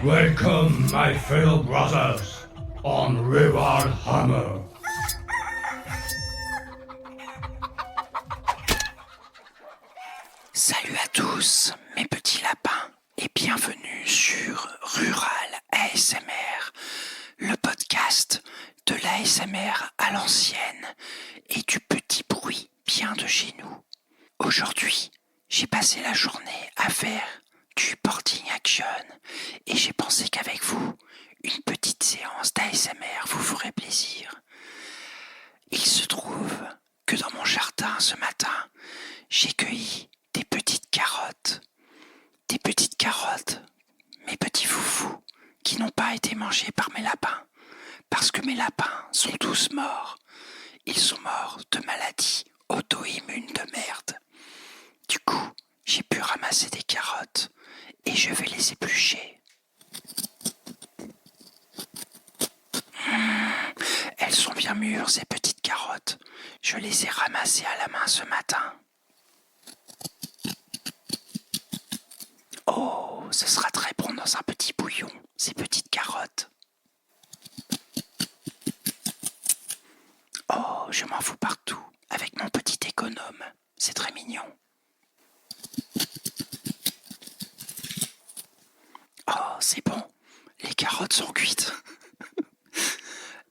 Welcome, my fellow brothers, on Rival Hammer. Salut à tous, mes petits lapins, et bienvenue sur Rural ASMR, le podcast de l'ASMR à l'ancienne et du petit bruit bien de chez nous. Aujourd'hui, j'ai passé la journée à faire du boarding action et j'ai pensé qu'avec vous, une petite séance d'ASMR vous ferait plaisir. Il se trouve que dans mon jardin ce matin, j'ai cueilli des petites carottes, mes petits foufous, qui n'ont pas été mangés par mes lapins, parce que mes lapins sont tous morts. Ils sont morts de maladies auto-immunes de merde. Du coup, j'ai pu ramasser des carottes et je vais les éplucher. Elles sont bien mûres, ces petites carottes. Je les ai ramassées à la main ce matin. Oh, ce sera très bon dans un petit bouillon, ces petites carottes. Oh, je m'en fous partout, avec mon petit économe. C'est très mignon. Oh, c'est bon, les carottes sont cuites.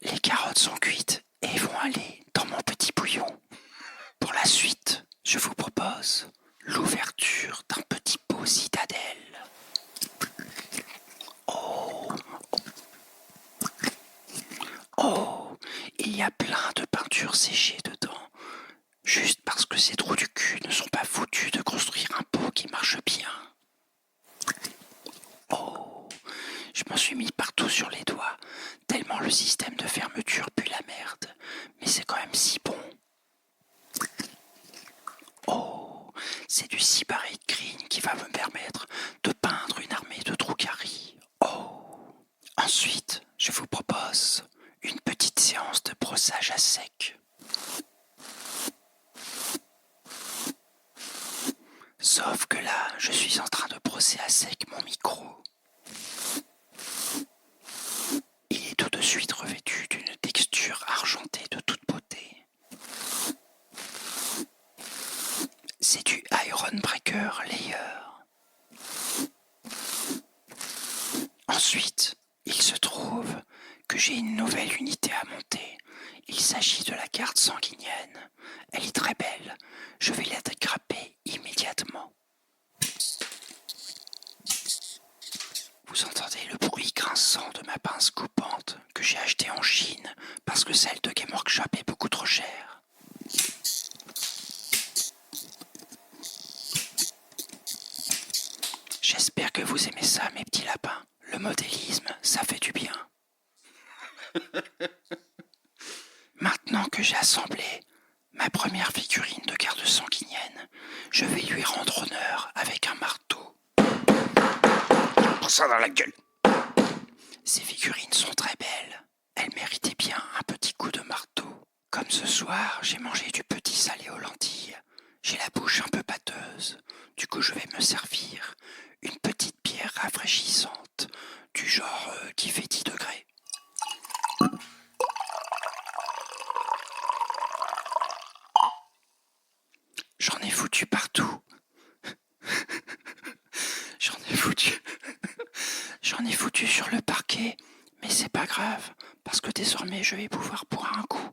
Les carottes sont cuites et vont aller dans mon petit bouillon. Pour la suite, je vous propose l'ouverture d'un petit pot citadelle. Oh, il y a plein de peintures séchées dedans. Juste parce que ces trous du cul ne sont pas foutus de construire un pot qui marche bien. Oh, je m'en suis mis partout sur les doigts, tellement le système de fermeture pue la merde. Mais c'est quand même si bon. Oh, c'est du Sybarite Green qui va me permettre de peindre une armée de Drukhari. Oh. Ensuite, je vous propose une petite séance de brossage à sec. Sauf que là, je suis en train de brosser à sec mon micro. Il est tout de suite revêtu d'une texture argentée de toute beauté. C'est du Iron Breaker Layer. Ensuite, il se trouve que j'ai une nouvelle unité à monter. Il s'agit de la garde sanguinienne. Elle est très belle. Je vais la dégrapper immédiatement. Vous entendez le bruit grinçant de ma pince coupante que j'ai achetée en Chine parce que celle de Game Workshop est beaucoup trop chère. J'espère que vous aimez ça, mes petits lapins. Le modélisme, ça fait du bien. Maintenant que j'ai assemblé ma première figurine de garde sanguinienne, je vais lui rendre honneur avec un marteau. Prends ça dans la gueule. Ces figurines sont très belles. Elles méritaient bien un petit coup de marteau. Comme ce soir, j'ai mangé du petit salé aux lentilles. J'ai la bouche un peu pâteuse. Du coup, je vais me servir une petite bière rafraîchissante, du genre qui fait 10 degrés. J'en ai foutu partout. J'en ai foutu sur le parquet, mais c'est pas grave, parce que désormais je vais pouvoir boire un coup.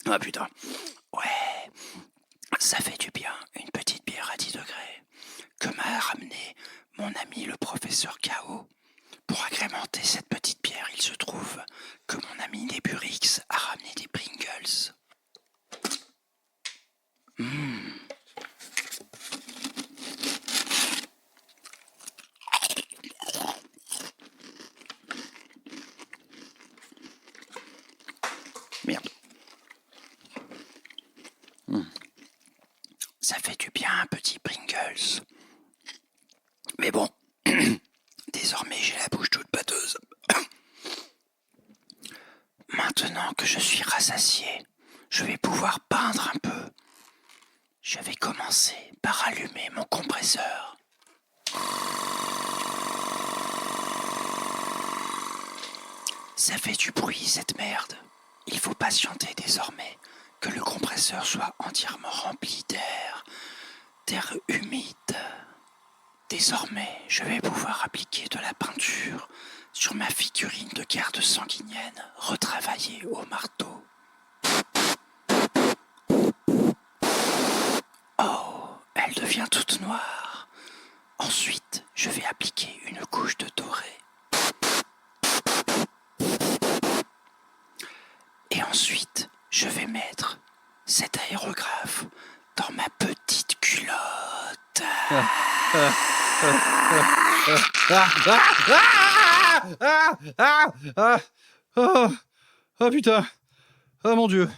Ah putain. Ouais, ça fait du bien, une petite bière à 10 degrés, que m'a ramené mon ami le professeur K.O. Pour agrémenter cette petite bière, il se trouve que mon ami Neburix a ramené des Pringles. Merde. Ça fait du bien un petit Pringles. Mais bon, désormais j'ai la bouche toute pâteuse. Maintenant que je suis rassasié, je vais pouvoir peindre un peu. Je vais commencer par allumer mon compresseur. Ça fait du bruit cette merde. Il faut patienter désormais que le compresseur soit entièrement rempli d'air humide. Désormais, je vais pouvoir appliquer de la peinture sur ma figurine de garde sanguinienne retravaillée au marteau. Oh, elle devient toute noire. Ensuite, je vais appliquer une couche de doré. Et ensuite, je vais mettre cet aérographe dans ma petite culotte. Ah putain. Ah mon Dieu.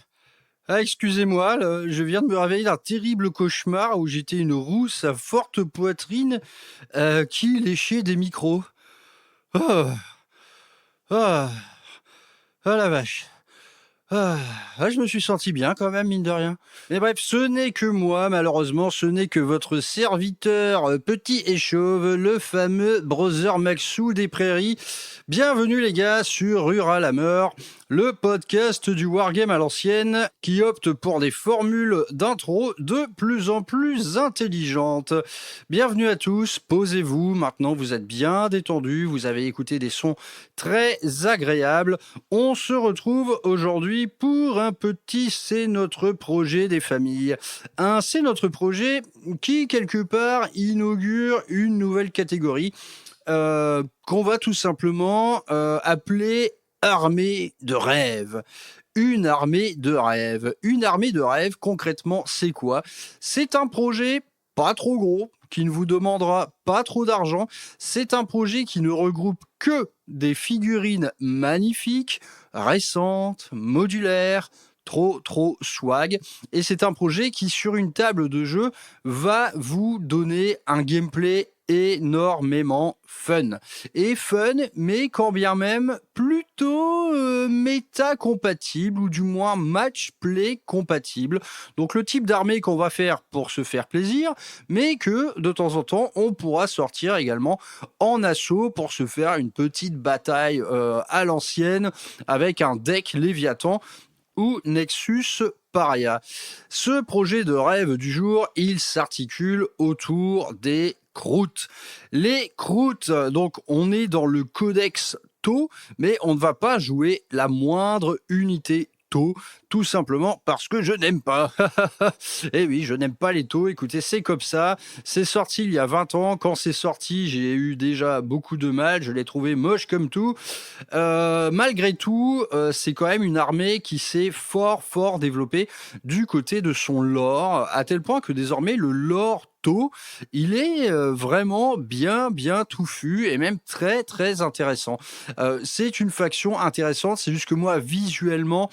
Ah, excusez-moi, là, je viens de me réveiller d'un terrible cauchemar où j'étais une rousse à forte poitrine qui léchait des micros. Ah, ah, ah la vache. Je me suis senti bien quand même, mine de rien. Mais bref, ce n'est que moi, malheureusement, ce n'est que votre serviteur petit et chauve, le fameux Brother Maxou des Prairies. Bienvenue les gars sur Rural Hammer, le podcast du Wargame à l'ancienne qui opte pour des formules d'intro de plus en plus intelligentes. Bienvenue à tous, posez-vous, maintenant vous êtes bien détendus, vous avez écouté des sons très agréables. On se retrouve aujourd'hui pour un petit C'est notre projet des familles. Un C'est notre projet qui, quelque part, inaugure une nouvelle catégorie qu'on va tout simplement appeler armée de rêve. Une armée de rêve. Une armée de rêve, concrètement, c'est quoi ? C'est un projet pas trop gros, qui ne vous demandera pas trop d'argent. C'est un projet qui ne regroupe que des figurines magnifiques, récentes, modulaires, trop swag. Et c'est un projet qui, sur une table de jeu, va vous donner un gameplay énormément fun. Et fun, mais quand bien même plutôt méta-compatible, ou du moins match-play compatible. Donc le type d'armée qu'on va faire pour se faire plaisir, mais que de temps en temps, on pourra sortir également en assaut pour se faire une petite bataille à l'ancienne avec un deck Léviathan ou Nexus Paria. Ce projet de rêve du jour, il s'articule autour des croûtes. Les croûtes, donc on est dans le codex tau, mais on ne va pas jouer la moindre unité tau, tout simplement parce que je n'aime pas. Et oui, je n'aime pas les taux. Écoutez, c'est comme ça. C'est sorti il y a 20 ans. Quand c'est sorti, j'ai eu déjà beaucoup de mal. Je l'ai trouvé moche comme tout. Malgré tout, c'est quand même une armée qui s'est fort développée du côté de son lore, à tel point que désormais le lore tau, il est vraiment bien touffu et même très intéressant. C'est une faction intéressante, c'est juste que moi visuellement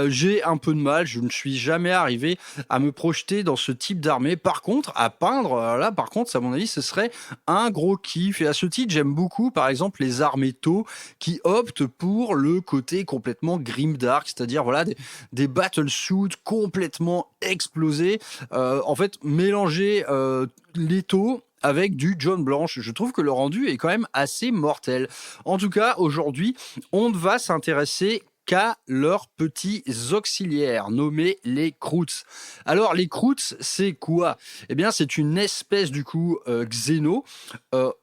j'ai un peu de mal, je ne suis jamais arrivé à me projeter dans ce type d'armée. Par contre, à peindre, là par contre, à mon avis, ce serait un gros kiff. Et à ce titre, j'aime beaucoup par exemple les armées tau qui optent pour le côté complètement grimdark, c'est-à-dire voilà des battlesuits complètement explosés, en fait mélanger les taux avec du jaune blanche. Je trouve que le rendu est quand même assez mortel. En tout cas, aujourd'hui, on va s'intéresser qu'à leurs petits auxiliaires, nommés les croûtes. Alors, les croûtes, c'est quoi ? Eh bien, c'est une espèce, du coup, xéno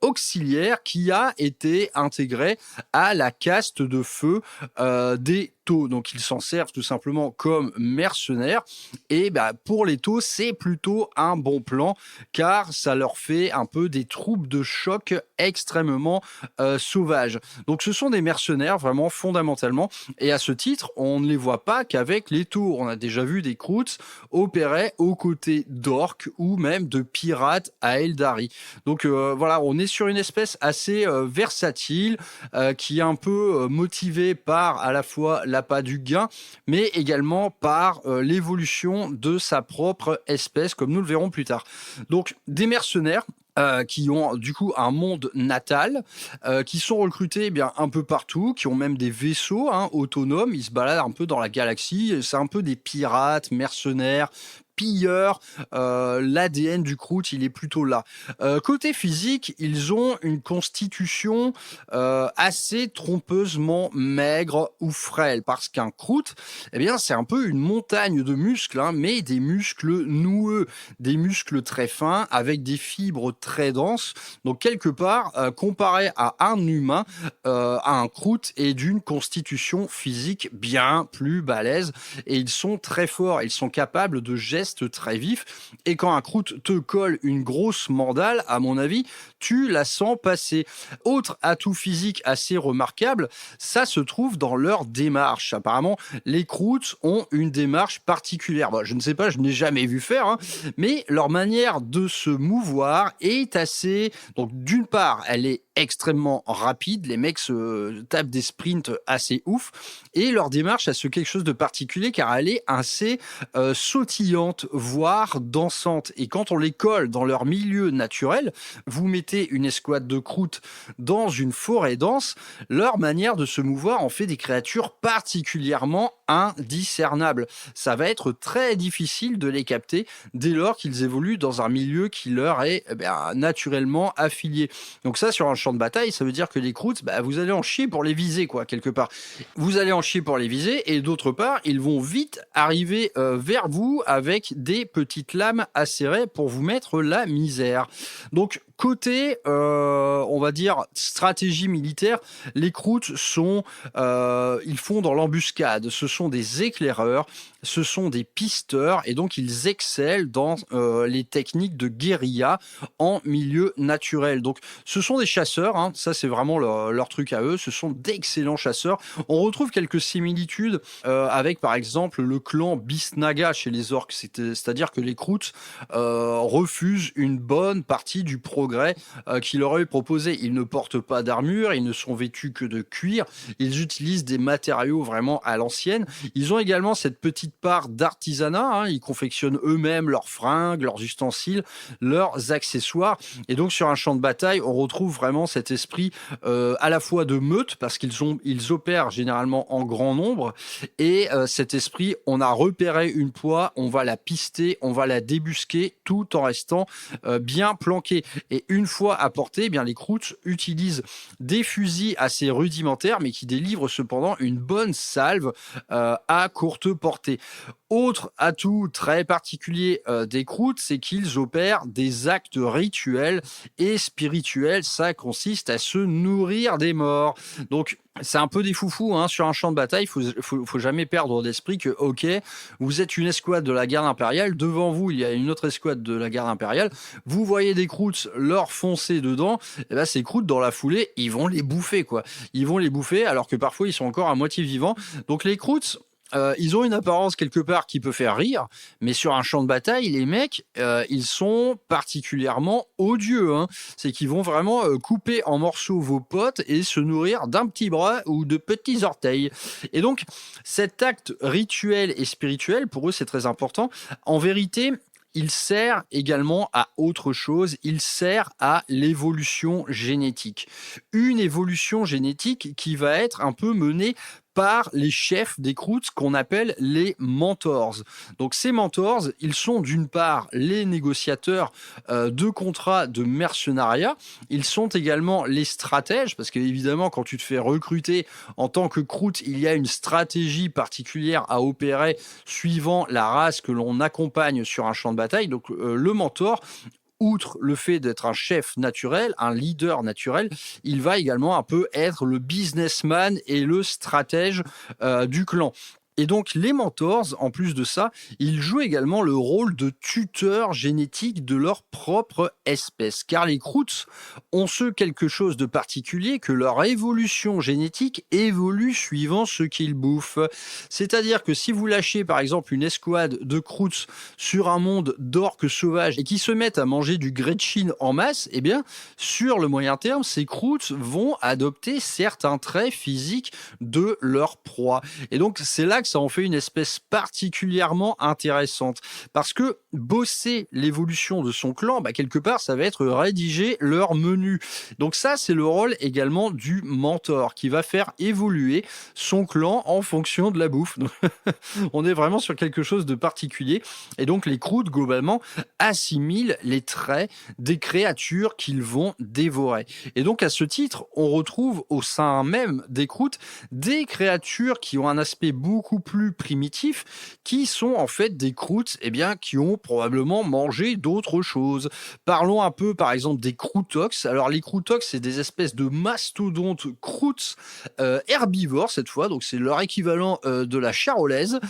auxiliaire qui a été intégrée à la caste de feu des taux. Donc, ils s'en servent tout simplement comme mercenaires. Et pour les taux, c'est plutôt un bon plan, car ça leur fait un peu des troupes de choc extrêmement sauvages. Donc, ce sont des mercenaires, vraiment, fondamentalement. Et à ce titre, on ne les voit pas qu'avec les tours. On a déjà vu des croûtes opérer aux côtés d'orques ou même de pirates à Eldari. Donc voilà, on est sur une espèce assez versatile qui est un peu motivée par à la fois l'appât du gain, mais également par l'évolution de sa propre espèce, comme nous le verrons plus tard. Donc des mercenaires qui ont du coup un monde natal, qui sont recrutés un peu partout, qui ont même des vaisseaux autonomes, ils se baladent un peu dans la galaxie, c'est un peu des pirates, mercenaires, pilleurs. L'ADN du croûte, il est plutôt là. Côté physique, ils ont une constitution assez trompeusement maigre ou frêle, parce qu'un croûte, eh bien, c'est un peu une montagne de muscles, hein, mais des muscles noueux, des muscles très fins, avec des fibres très denses. Donc, quelque part, comparé à un humain, un croûte est d'une constitution physique bien plus balèze, et ils sont très forts, ils sont capables de gestes très vifs, et quand un croûte te colle une grosse mandale, à mon avis, tu la sens passer. Autre atout physique assez remarquable, ça se trouve dans leur démarche. Apparemment, les croûtes ont une démarche particulière. Bon, je ne sais pas, je n'ai jamais vu faire, hein, mais leur manière de se mouvoir est assez... Donc, d'une part, elle est extrêmement rapide, les mecs se tapent des sprints assez ouf, et leur démarche a quelque chose de particulier, car elle est assez sautillante, voire dansante. Et quand on les colle dans leur milieu naturel, vous mettez une escouade de croûtes dans une forêt dense, leur manière de se mouvoir en fait des créatures particulièrement indiscernables. Ça va être très difficile de les capter dès lors qu'ils évoluent dans un milieu qui leur est naturellement affilié. Donc ça, sur un champ de bataille, ça veut dire que les croûtes, vous allez en chier pour les viser, quoi, quelque part. Vous allez en chier pour les viser, et d'autre part, ils vont vite arriver vers vous avec des petites lames acérées pour vous mettre la misère. Donc, côté, on va dire, stratégie militaire, les croûtes sont, ils font dans l'embuscade. Ce sont des éclaireurs, ce sont des pisteurs, et donc ils excellent dans les techniques de guérilla en milieu naturel. Donc, ce sont des chasseurs, hein, ça c'est vraiment leur truc à eux, ce sont d'excellents chasseurs. On retrouve quelques similitudes avec, par exemple, le clan Bisnaga chez les orques, c'est-à-dire que les croûtes refusent une bonne partie du progrès qui leur est proposé. Ils ne portent pas d'armure, ils ne sont vêtus que de cuir, ils utilisent des matériaux vraiment à l'ancienne. Ils ont également cette petite part d'artisanat, hein, ils confectionnent eux-mêmes leurs fringues, leurs ustensiles, leurs accessoires, et donc sur un champ de bataille, on retrouve vraiment cet esprit à la fois de meute, parce qu'ils opèrent généralement en grand nombre, et cet esprit, on a repéré une proie, on va la pister, on va la débusquer, tout en restant bien planqué. Et une fois à portée, eh bien, les croûtes utilisent des fusils assez rudimentaires, mais qui délivrent cependant une bonne salve à courte portée. Autre atout très particulier des croûtes, c'est qu'ils opèrent des actes rituels et spirituels. Ça consiste à se nourrir des morts. Donc, c'est un peu des foufous, hein. Sur un champ de bataille, faut jamais perdre d'esprit que, ok, vous êtes une escouade de la garde impériale, devant vous, il y a une autre escouade de la garde impériale, vous voyez des croûtes leur foncer dedans, et ben ces croûtes, dans la foulée, ils vont les bouffer, quoi. Ils vont les bouffer, alors que parfois, ils sont encore à moitié vivants. Donc, les croûtes, ils ont une apparence quelque part qui peut faire rire, mais sur un champ de bataille, les mecs, ils sont particulièrement odieux, hein. C'est qu'ils vont vraiment couper en morceaux vos potes et se nourrir d'un petit bras ou de petits orteils. Et donc, cet acte rituel et spirituel, pour eux, c'est très important. En vérité, il sert également à autre chose, il sert à l'évolution génétique. Une évolution génétique qui va être un peu menée par les chefs des croûtes qu'on appelle les mentors. Donc ces mentors, ils sont d'une part les négociateurs de contrats de mercenariat, ils sont également les stratèges, parce qu'évidemment quand tu te fais recruter en tant que croûte, il y a une stratégie particulière à opérer suivant la race que l'on accompagne sur un champ de bataille. Donc le mentor, outre le fait d'être un chef naturel, un leader naturel, il va également un peu être le businessman et le stratège du clan. Et donc, les mentors, en plus de ça, ils jouent également le rôle de tuteurs génétiques de leur propre espèce. Car les croûtes ont quelque chose de particulier, que leur évolution génétique évolue suivant ce qu'ils bouffent. C'est-à-dire que si vous lâchez, par exemple, une escouade de croûtes sur un monde d'orques sauvages et qui se mettent à manger du Gretchen en masse, eh bien, sur le moyen terme, ces croûtes vont adopter certains traits physiques de leur proie. Et donc, c'est là que ça en fait une espèce particulièrement intéressante. Parce que bosser l'évolution de son clan, quelque part, ça va être rédiger leur menu. Donc ça, c'est le rôle également du mentor qui va faire évoluer son clan en fonction de la bouffe. On est vraiment sur quelque chose de particulier. Et donc les croûtes, globalement, assimilent les traits des créatures qu'ils vont dévorer. Et donc à ce titre, on retrouve au sein même des croûtes des créatures qui ont un aspect beaucoup plus primitif, qui sont en fait des croûtes qui ont probablement mangé d'autres choses. Parlons un peu par exemple des croûtox. Alors les croûtox, c'est des espèces de mastodontes croûtes herbivores cette fois, donc c'est leur équivalent de la charolaise.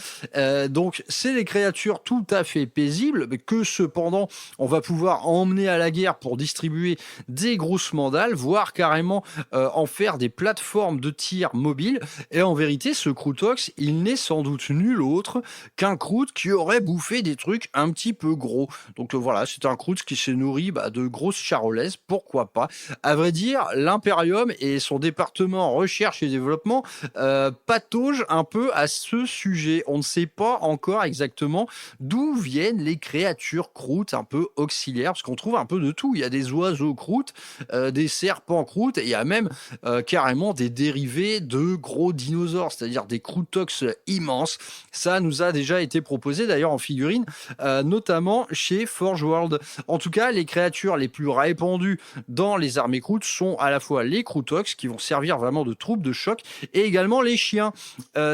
Donc c'est des créatures tout à fait paisibles, mais que cependant on va pouvoir emmener à la guerre pour distribuer des grosses mandales, voire carrément en faire des plateformes de tir mobiles. Et en vérité, ce croûtox, il n'est sans doute nul autre qu'un croûte qui aurait bouffé des trucs un petit peu gros. Donc voilà, c'est un croûte qui s'est nourri de grosses charolaises, pourquoi pas. À vrai dire, l'Imperium et son département recherche et développement patauge un peu à ce sujet. On ne sait pas encore exactement d'où viennent les créatures croûtes un peu auxiliaires, parce qu'on trouve un peu de tout. Il y a des oiseaux croûtes, des serpents croûtes, et il y a même carrément des dérivés de gros dinosaures, c'est-à-dire des croûtox immenses. Ça nous a déjà été proposé d'ailleurs en figurine, notamment chez Forge World. En tout cas, les créatures les plus répandues dans les armées croûtes sont à la fois les croûtox, qui vont servir vraiment de troupes de choc, et également les chiens.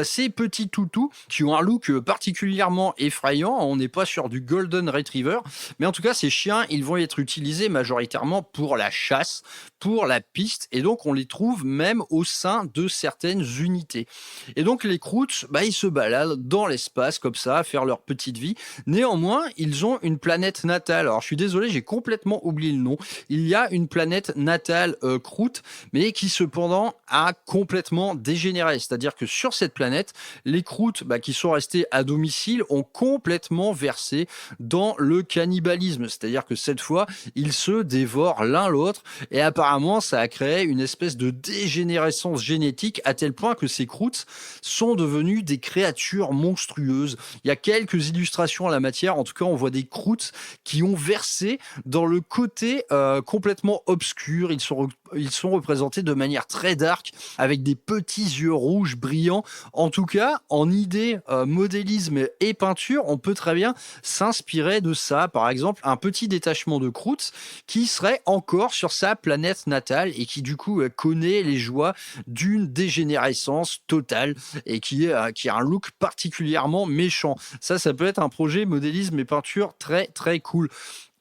Ces petits toutous qui ont un look particulièrement effrayant. On n'est pas sur du Golden Retriever, mais en tout cas, ces chiens, ils vont être utilisés majoritairement pour la chasse, pour la piste, et donc on les trouve même au sein de certaines unités. Et donc les croûtes, ils se baladent dans l'espace comme ça, à faire leur petite vie. Néanmoins, ils ont une planète natale. Alors je suis désolé, j'ai complètement oublié le nom. Il y a une planète natale croûte, mais qui cependant a complètement dégénéré. C'est-à-dire que sur cette planète, les croûtes qui sont restés à domicile ont complètement versé dans le cannibalisme. C'est-à-dire que cette fois, ils se dévorent l'un l'autre, et apparemment, ça a créé une espèce de dégénérescence génétique à tel point que ces croûtes sont devenues des créatures monstrueuses. Il y a quelques illustrations à la matière. En tout cas, on voit des croûtes qui ont versé dans le côté complètement obscur. Ils sont représentés de manière très dark, avec des petits yeux rouges brillants. En tout cas, en idée, modélisme et peinture, on peut très bien s'inspirer de ça. Par exemple, un petit détachement de croûtes qui serait encore sur sa planète natale et qui du coup connaît les joies d'une dégénérescence totale et qui a un look particulièrement méchant. Ça peut être un projet modélisme et peinture très très cool.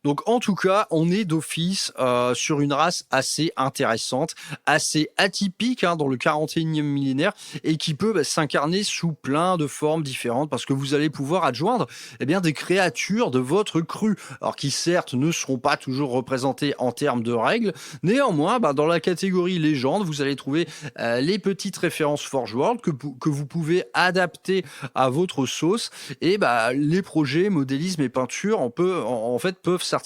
Donc en tout cas, on est d'office sur une race assez intéressante, assez atypique dans le 41e millénaire, et qui peut s'incarner sous plein de formes différentes, parce que vous allez pouvoir adjoindre des créatures de votre cru, alors qui certes ne seront pas toujours représentées en termes de règles. Néanmoins, dans la catégorie légende, vous allez trouver les petites références Forge World que vous pouvez adapter à votre sauce, et les projets modélisme et peinture en fait peuvent s'articuler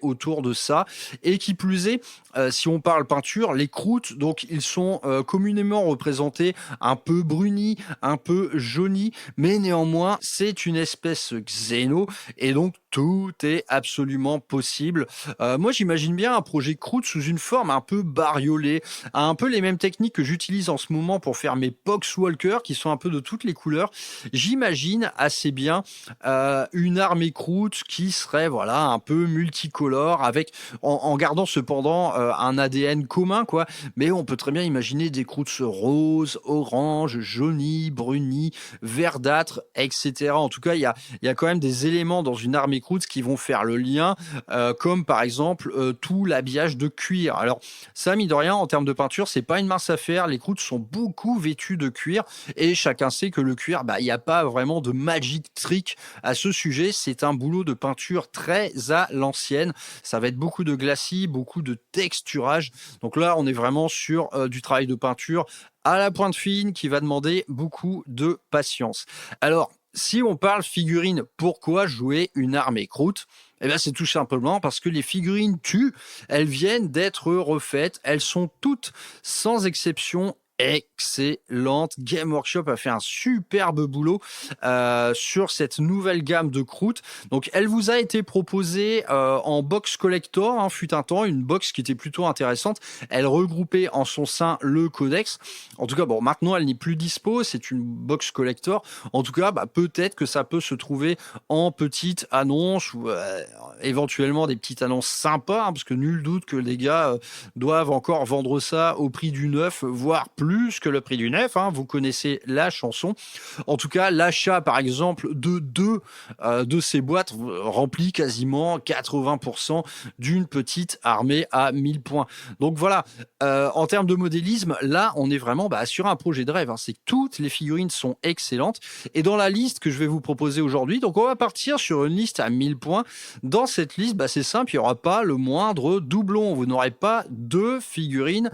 autour de ça. Et qui plus est, si on parle peinture, les croûtes, donc ils sont communément représentés un peu brunis, un peu jaunis, mais néanmoins c'est une espèce xéno, et donc tout est absolument possible. Moi j'imagine bien un projet croûte sous une forme un peu bariolée, un peu les mêmes techniques que j'utilise en ce moment pour faire mes Poxwalkers, qui sont un peu de toutes les couleurs. J'imagine assez bien une armée croûte qui serait un peu multicolore, avec en gardant cependant un ADN commun, quoi. Mais on peut très bien imaginer des croûtes roses, orange, jaunis, brunis, verdâtres, etc. En tout cas, il y a quand même des éléments dans une armée croûte qui vont faire le lien, comme par exemple tout l'habillage de cuir. Alors ça, mine de rien, en termes de peinture, c'est pas une mince affaire. Les croûtes sont beaucoup vêtues de cuir, et chacun sait que le cuir, il n'y a pas vraiment de magic trick à ce sujet. C'est un boulot de peinture très à l'ancienne. Ça va être beaucoup de glacis, beaucoup de texturage. Donc là, on est vraiment sur du travail de peinture à la pointe fine qui va demander beaucoup de patience. Alors, si on parle figurines, pourquoi jouer une armée croûte ? C'est tout simplement parce que les figurines tuent, elles viennent d'être refaites, elles sont toutes, sans exception, excellente. Game Workshop a fait un superbe boulot sur cette nouvelle gamme de croûtes. Donc, elle vous a été proposée en box collector, fut un temps, une box qui était plutôt intéressante. Elle regroupait en son sein le codex. En tout cas, bon, maintenant, elle n'est plus dispo. C'est une box collector. En tout cas, peut-être que ça peut se trouver en petite annonce ou éventuellement des petites annonces sympas, parce que nul doute que les gars doivent encore vendre ça au prix du neuf, voire plus que le prix du neuf. Vous connaissez la chanson. En tout cas, l'achat, par exemple, de deux de ces boîtes remplit quasiment 80% d'une petite armée à 1000 points. Donc voilà, en termes de modélisme, là, on est vraiment sur un projet de rêve. C'est que toutes les figurines sont excellentes. Et dans la liste que je vais vous proposer aujourd'hui, donc on va partir sur une liste à 1000 points. Dans cette liste, c'est simple, il n'y aura pas le moindre doublon. Vous n'aurez pas deux figurines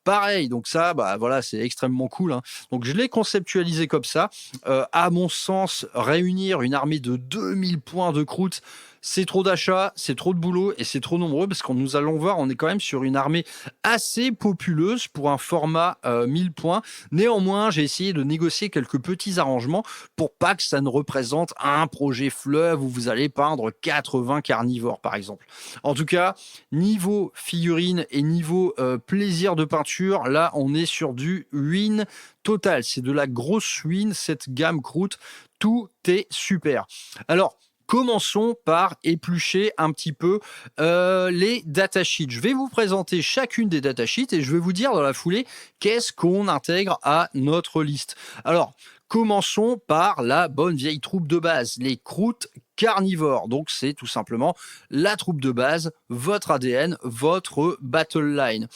pareil, donc ça, voilà, c'est extrêmement cool. Donc je l'ai conceptualisé comme ça. À mon sens, réunir une armée de 2000 points de croûte, c'est trop d'achats, c'est trop de boulot et c'est trop nombreux parce que nous allons voir, on est quand même sur une armée assez populeuse pour un format 1000 points. Néanmoins, j'ai essayé de négocier quelques petits arrangements pour pas que ça ne représente un projet fleuve où vous allez peindre 80 carnivores, par exemple. En tout cas, niveau figurine et niveau plaisir de peinture, là, on est sur du win total. C'est de la grosse win, cette gamme croûte. Tout est super. Alors, commençons par éplucher un petit peu les datasheets. Je vais vous présenter chacune des datasheets et je vais vous dire dans la foulée qu'est-ce qu'on intègre à notre liste. Alors, commençons par la bonne vieille troupe de base, les croûtes carnivores. Donc, c'est tout simplement la troupe de base, votre ADN, votre battle line.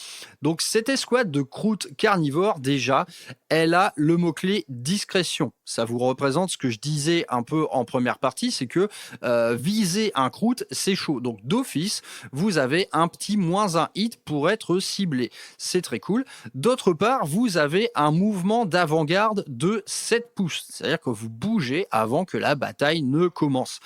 Donc, cette escouade de croûtes carnivores, déjà, elle a le mot-clé discrétion. Ça vous représente ce que je disais un peu en première partie, c'est que viser un croûte, c'est chaud. Donc, d'office, vous avez un petit -1 hit pour être ciblé. C'est très cool. D'autre part, vous avez un mouvement d'avant-garde de 7 pouces. C'est-à-dire que vous bougez avant que la bataille ne commence.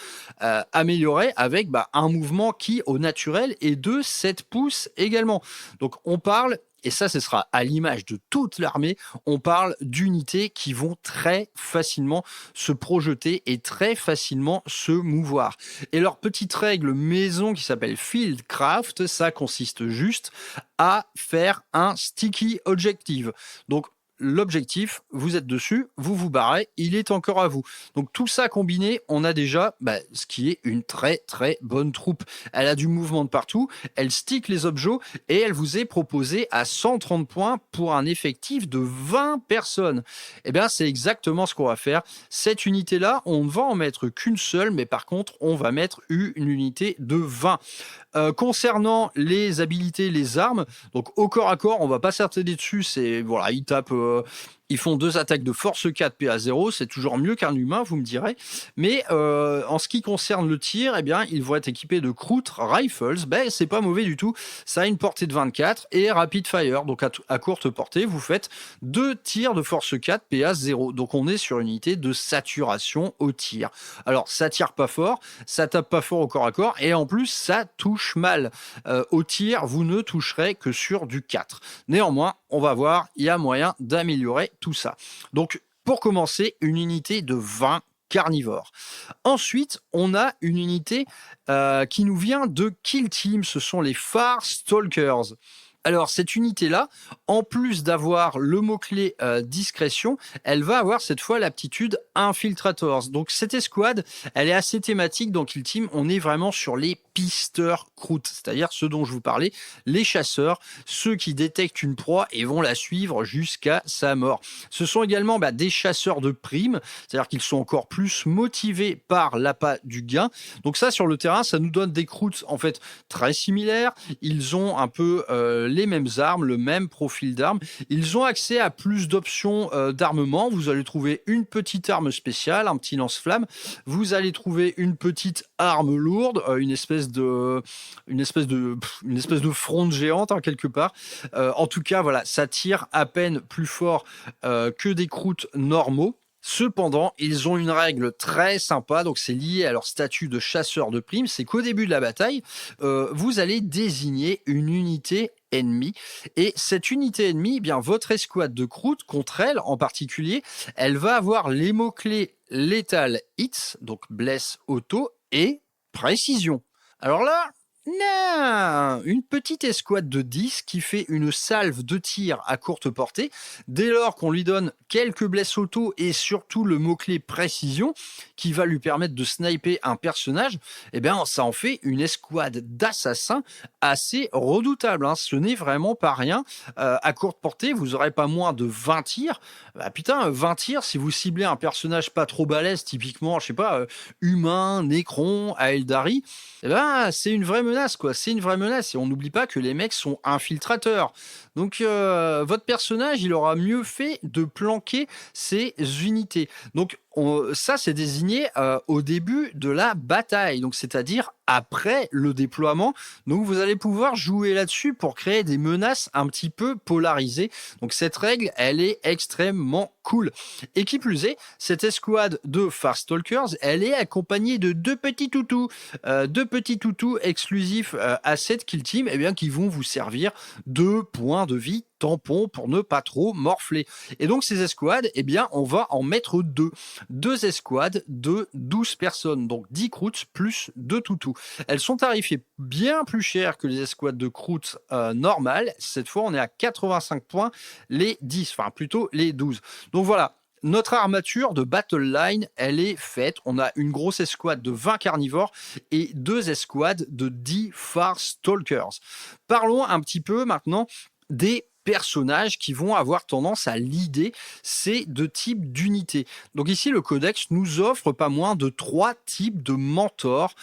Amélioré avec un mouvement qui, au naturel, est de 7 pouces également. Donc, on parle, et ça, ce sera à l'image de toute l'armée, on parle d'unités qui vont très facilement se projeter et très facilement se mouvoir. Et leur petite règle maison qui s'appelle Fieldcraft, ça consiste juste à faire un sticky objective. Donc, l'objectif, vous êtes dessus, vous vous barrez, il est encore à vous. Donc tout ça combiné, on a déjà ce qui est une très très bonne troupe. Elle a du mouvement de partout, elle stick les objets et elle vous est proposée à 130 points pour un effectif de 20 personnes. Eh bien, c'est exactement ce qu'on va faire. Cette unité-là, on ne va en mettre qu'une seule, mais par contre, on va mettre une unité de 20. Concernant les habilités, les armes, donc au corps à corps, on va pas s'attarder dessus. C'est voilà, ils tapent. Ils font 2 attaques de force 4 PA 0, c'est toujours mieux qu'un humain, vous me direz. Mais en ce qui concerne le tir, eh bien, ils vont être équipés de Croûte Rifles. C'est pas mauvais du tout. Ça a une portée de 24 et Rapid Fire. Donc à courte portée, vous faites 2 tirs de force 4 PA 0. Donc on est sur une unité de saturation au tir. Alors ça tire pas fort, ça tape pas fort au corps à corps et en plus ça touche mal. Au tir, vous ne toucherez que sur du 4. Néanmoins, on va voir, il y a moyen d'améliorer tout ça. Donc, pour commencer, une unité de 20 carnivores. Ensuite, on a une unité qui nous vient de Kill Team. Ce sont les Far Stalkers. Alors, cette unité-là, en plus d'avoir le mot-clé discrétion, elle va avoir cette fois l'aptitude Infiltrators. Donc, cette escouade, elle est assez thématique dans Kill Team. On est vraiment sur les pisteurs croûtes, c'est-à-dire ceux dont je vous parlais, les chasseurs, ceux qui détectent une proie et vont la suivre jusqu'à sa mort. Ce sont également des chasseurs de primes, c'est-à-dire qu'ils sont encore plus motivés par l'appât du gain. Donc ça, sur le terrain, ça nous donne des croûtes en fait très similaires. Ils ont un peu les mêmes armes, le même profil d'armes. Ils ont accès à plus d'options d'armement. Vous allez trouver une petite arme spéciale, un petit lance-flamme. Vous allez trouver une petite arme lourde, une espèce de fronde géante quelque part. En tout cas, voilà, ça tire à peine plus fort que des croûtes normaux. Cependant, ils ont une règle très sympa, donc c'est lié à leur statut de chasseur de primes, c'est qu'au début de la bataille, vous allez désigner une unité ennemie, et cette unité ennemie, eh bien votre escouade de croûte, contre elle en particulier, elle va avoir les mots-clés Lethal Hits, donc blesse auto, et précision. Alors là, non, une petite escouade de 10 qui fait une salve de tir à courte portée, dès lors qu'on lui donne quelques blesses auto et surtout le mot-clé précision qui va lui permettre de sniper un personnage, eh bien ça en fait une escouade d'assassins assez redoutable, hein. Ce n'est vraiment pas rien. À courte portée, vous aurez pas moins de 20 tirs. Bah putain, 20 tirs, si vous ciblez un personnage pas trop balèze, typiquement, je sais pas, humain, Necron, Aeldari, eh ben, c'est une vraie menace, quoi. C'est une vraie menace. Et on n'oublie pas que les mecs sont infiltrateurs. Donc, votre personnage, il aura mieux fait de planquer ses unités. Donc, ça, c'est désigné au début de la bataille. Donc, c'est-à-dire après le déploiement. Donc, vous allez pouvoir jouer là-dessus pour créer des menaces un petit peu polarisées. Donc, cette règle, elle est extrêmement cool. Et qui plus est, cette escouade de Farstalkers, elle est accompagnée de deux petits toutous exclusifs à cette kill team, eh bien, qui vont vous servir de points de vie tampon pour ne pas trop morfler. Et donc ces escouades, eh bien, on va en mettre deux escouades de 12 personnes, donc 10 croûtes plus 2 toutous. Elles sont tarifées bien plus cher que les escouades de croûtes normales. Cette fois, on est à 85 points les 10, enfin plutôt les 12. Donc voilà, notre armature de Battle Line, elle est faite. On a une grosse escouade de 20 carnivores et 2 escouades de 10 Farstalkers. Parlons un petit peu maintenant des personnages qui vont avoir tendance à leader ces deux types d'unités. Donc ici, le codex nous offre pas moins de 3 types de mentors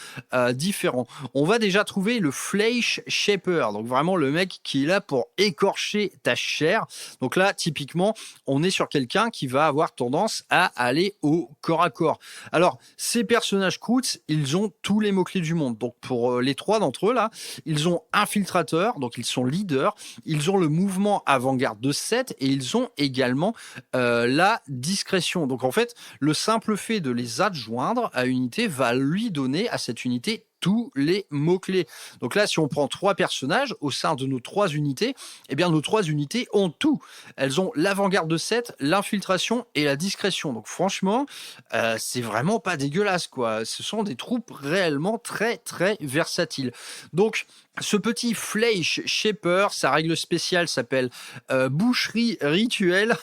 différents. On va déjà trouver le Flesh Shaper, donc vraiment le mec qui est là pour écorcher ta chair. Donc là, typiquement, on est sur quelqu'un qui va avoir tendance à aller au corps à corps. Alors, ces personnages Croots, ils ont tous les mots-clés du monde. Donc pour les 3 d'entre eux là, ils ont infiltrateur, donc ils sont leaders, ils ont le mouvement avant-garde de 7 et ils ont également la discrétion. Donc en fait, le simple fait de les adjoindre à une unité va lui donner à cette unité tous les mots-clés. Donc là, si on prend 3 personnages au sein de nos 3 unités, eh bien nos 3 unités ont tout. Elles ont l'avant-garde de 7, l'infiltration et la discrétion. Donc franchement, c'est vraiment pas dégueulasse, quoi. Ce sont des troupes réellement très très versatiles. Donc ce petit Flesh Shaper, sa règle spéciale s'appelle boucherie rituelle.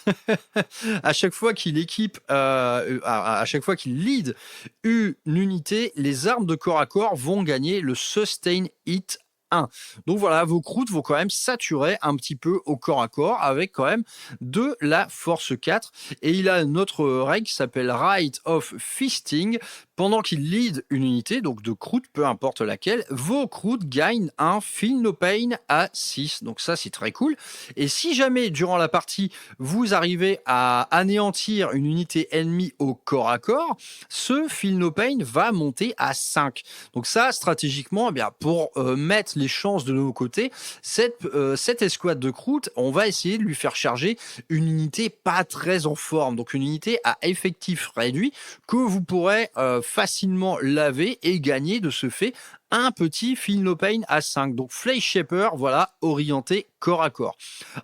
À chaque fois qu'il équipe, à chaque fois qu'il lead une unité, les armes de corps à corps vont gagner le Sustain Hit 1. Donc voilà, vos croûtes vont quand même saturer un petit peu au corps à corps avec quand même de la force 4. Et il a une autre règle qui s'appelle Rite of Feasting. Pendant qu'il lead une unité, donc de croûte, peu importe laquelle, vos croûtes gagnent un Feel No Pain à 6. Donc ça, c'est très cool. Et si jamais, durant la partie, vous arrivez à anéantir une unité ennemie au corps à corps, ce Feel No Pain va monter à 5. Donc ça, stratégiquement, eh bien, pour mettre les chances de nos côtés, cette escouade de croûte, on va essayer de lui faire charger une unité pas très en forme. Donc une unité à effectif réduit que vous pourrez facilement laver et gagner de ce fait un petit Feel No Pain à 5. Donc Flesh Shaper, voilà, orienté corps à corps.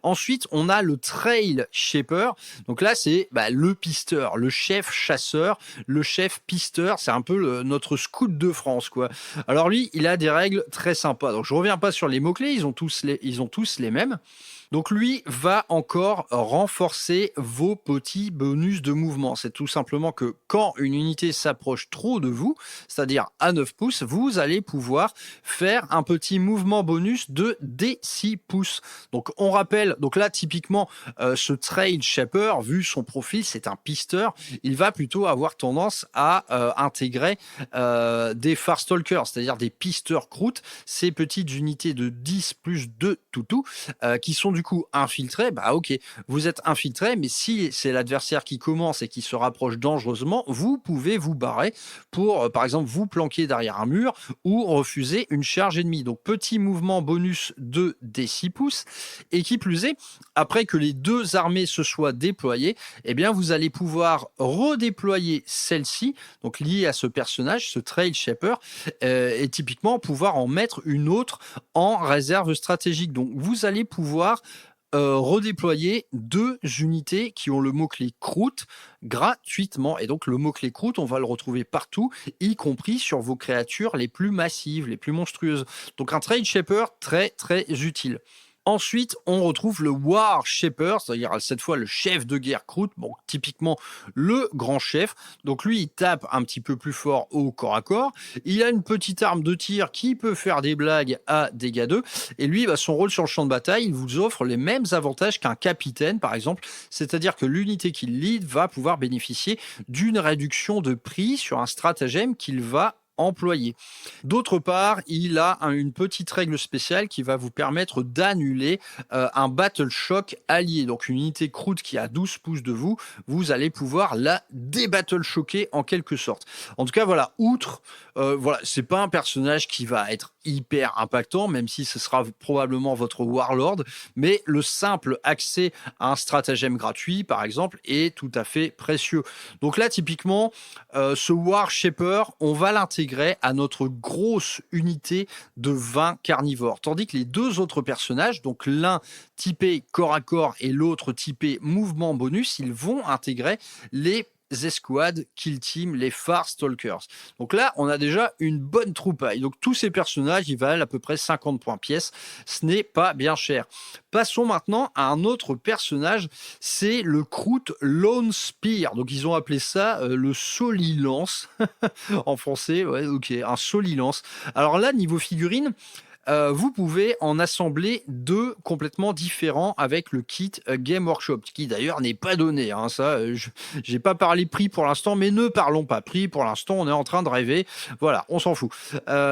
Ensuite, on a le Trail Shaper. Donc là, c'est le pisteur, le chef chasseur, le chef pisteur. C'est un peu notre scout de France, quoi. Alors lui, il a des règles très sympas. Donc je reviens pas sur les mots-clés, ils ont tous les mêmes. Donc lui va encore renforcer vos petits bonus de mouvement. C'est tout simplement que quand une unité s'approche trop de vous, c'est-à-dire à 9 pouces, vous allez pouvoir faire un petit mouvement bonus de D6 pouces. Donc on rappelle, donc là typiquement ce Trail Shaper, vu son profil, c'est un pisteur, il va plutôt avoir tendance à intégrer des Farstalkers, c'est-à-dire des pisteurs croûtes, ces petites unités de 10 plus 2 toutous qui sont du coup infiltrés. Bah ok, vous êtes infiltré, mais si c'est l'adversaire qui commence et qui se rapproche dangereusement, vous pouvez vous barrer pour par exemple vous planquer derrière un mur ou ou refuser une charge ennemie. Donc petit mouvement bonus de des 6 pouces. Et qui plus est, après que les deux armées se soient déployées, eh bien vous allez pouvoir redéployer celle-ci, donc liée à ce personnage, ce Trail Shaper, et typiquement pouvoir en mettre une autre en réserve stratégique. Donc vous allez pouvoir redéployer 2 unités qui ont le mot-clé croûte gratuitement. Et donc le mot-clé croûte, on va le retrouver partout, y compris sur vos créatures les plus massives, les plus monstrueuses. Donc un Trail Shaper très très utile. Ensuite, on retrouve le War Shaper, c'est-à-dire cette fois le chef de guerre croûte, bon, typiquement le grand chef. Donc lui, il tape un petit peu plus fort au corps à corps. Il a une petite arme de tir qui peut faire des blagues à dégâts 2. Et lui, son rôle sur le champ de bataille, il vous offre les mêmes avantages qu'un capitaine, par exemple. C'est-à-dire que l'unité qu'il lead va pouvoir bénéficier d'une réduction de prix sur un stratagème qu'il va employé. D'autre part, il a une petite règle spéciale qui va vous permettre d'annuler un Battle Shock allié. Donc une unité croûte qui a 12 pouces de vous, vous allez pouvoir la débattle choquer en quelque sorte. En tout cas, voilà, outre, c'est pas un personnage qui va être hyper impactant, même si ce sera probablement votre Warlord, mais le simple accès à un stratagème gratuit, par exemple, est tout à fait précieux. Donc là, typiquement, ce War Shaper, on va l'intégrer à notre grosse unité de 20 carnivores. Tandis que les deux autres personnages, donc l'un typé corps à corps et l'autre typé mouvement bonus, ils vont intégrer les escouades, kill team, les Far Stalkers. Donc là, on a déjà une bonne troupaille. Donc tous ces personnages, ils valent à peu près 50 points pièce. Ce n'est pas bien cher. Passons maintenant à un autre personnage, c'est le Croûte Lone Spear. Donc ils ont appelé ça le Solilance en français. Ouais, ok, un Solilance. Alors là, niveau figurine, vous pouvez en assembler 2 complètement différents avec le kit Game Workshop, qui d'ailleurs n'est pas donné. Hein, ça, j'ai pas parlé prix pour l'instant, mais ne parlons pas prix pour l'instant. On est en train de rêver. Voilà, on s'en fout.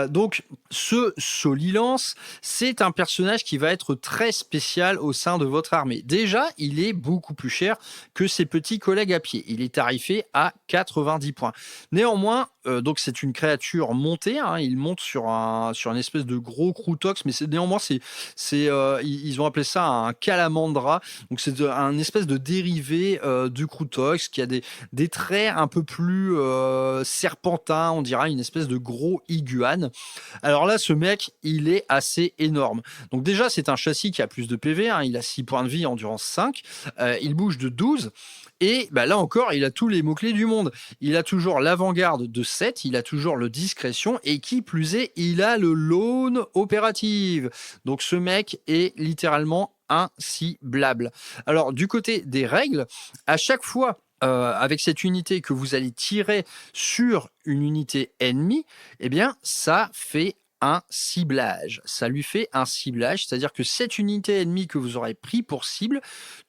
Donc, ce Solilance, c'est un personnage qui va être très spécial au sein de votre armée. Déjà, il est beaucoup plus cher que ses petits collègues à pied. Il est tarifé à 90 points. Néanmoins, donc c'est une créature montée. Hein, il monte sur une espèce de gros Croutox, mais néanmoins ils ont appelé ça un Calamandra. Donc c'est un espèce de dérivé du Croutox qui a des traits un peu plus serpentins, on dirait une espèce de gros iguane. Alors là, ce mec, il est assez énorme. Donc déjà, c'est un châssis qui a plus de PV. Hein, il a 6 points de vie, endurance 5. Il bouge de 12. Et là encore, il a tous les mots-clés du monde. Il a toujours l'avant-garde de 7, il a toujours le discrétion, et qui plus est, il a le lone opérative. Donc ce mec est littéralement inciblable. Alors du côté des règles, à chaque fois avec cette unité que vous allez tirer sur une unité ennemie, eh bien ça fait un ciblage. Ça lui fait un ciblage, c'est-à-dire que cette unité ennemie que vous aurez pris pour cible,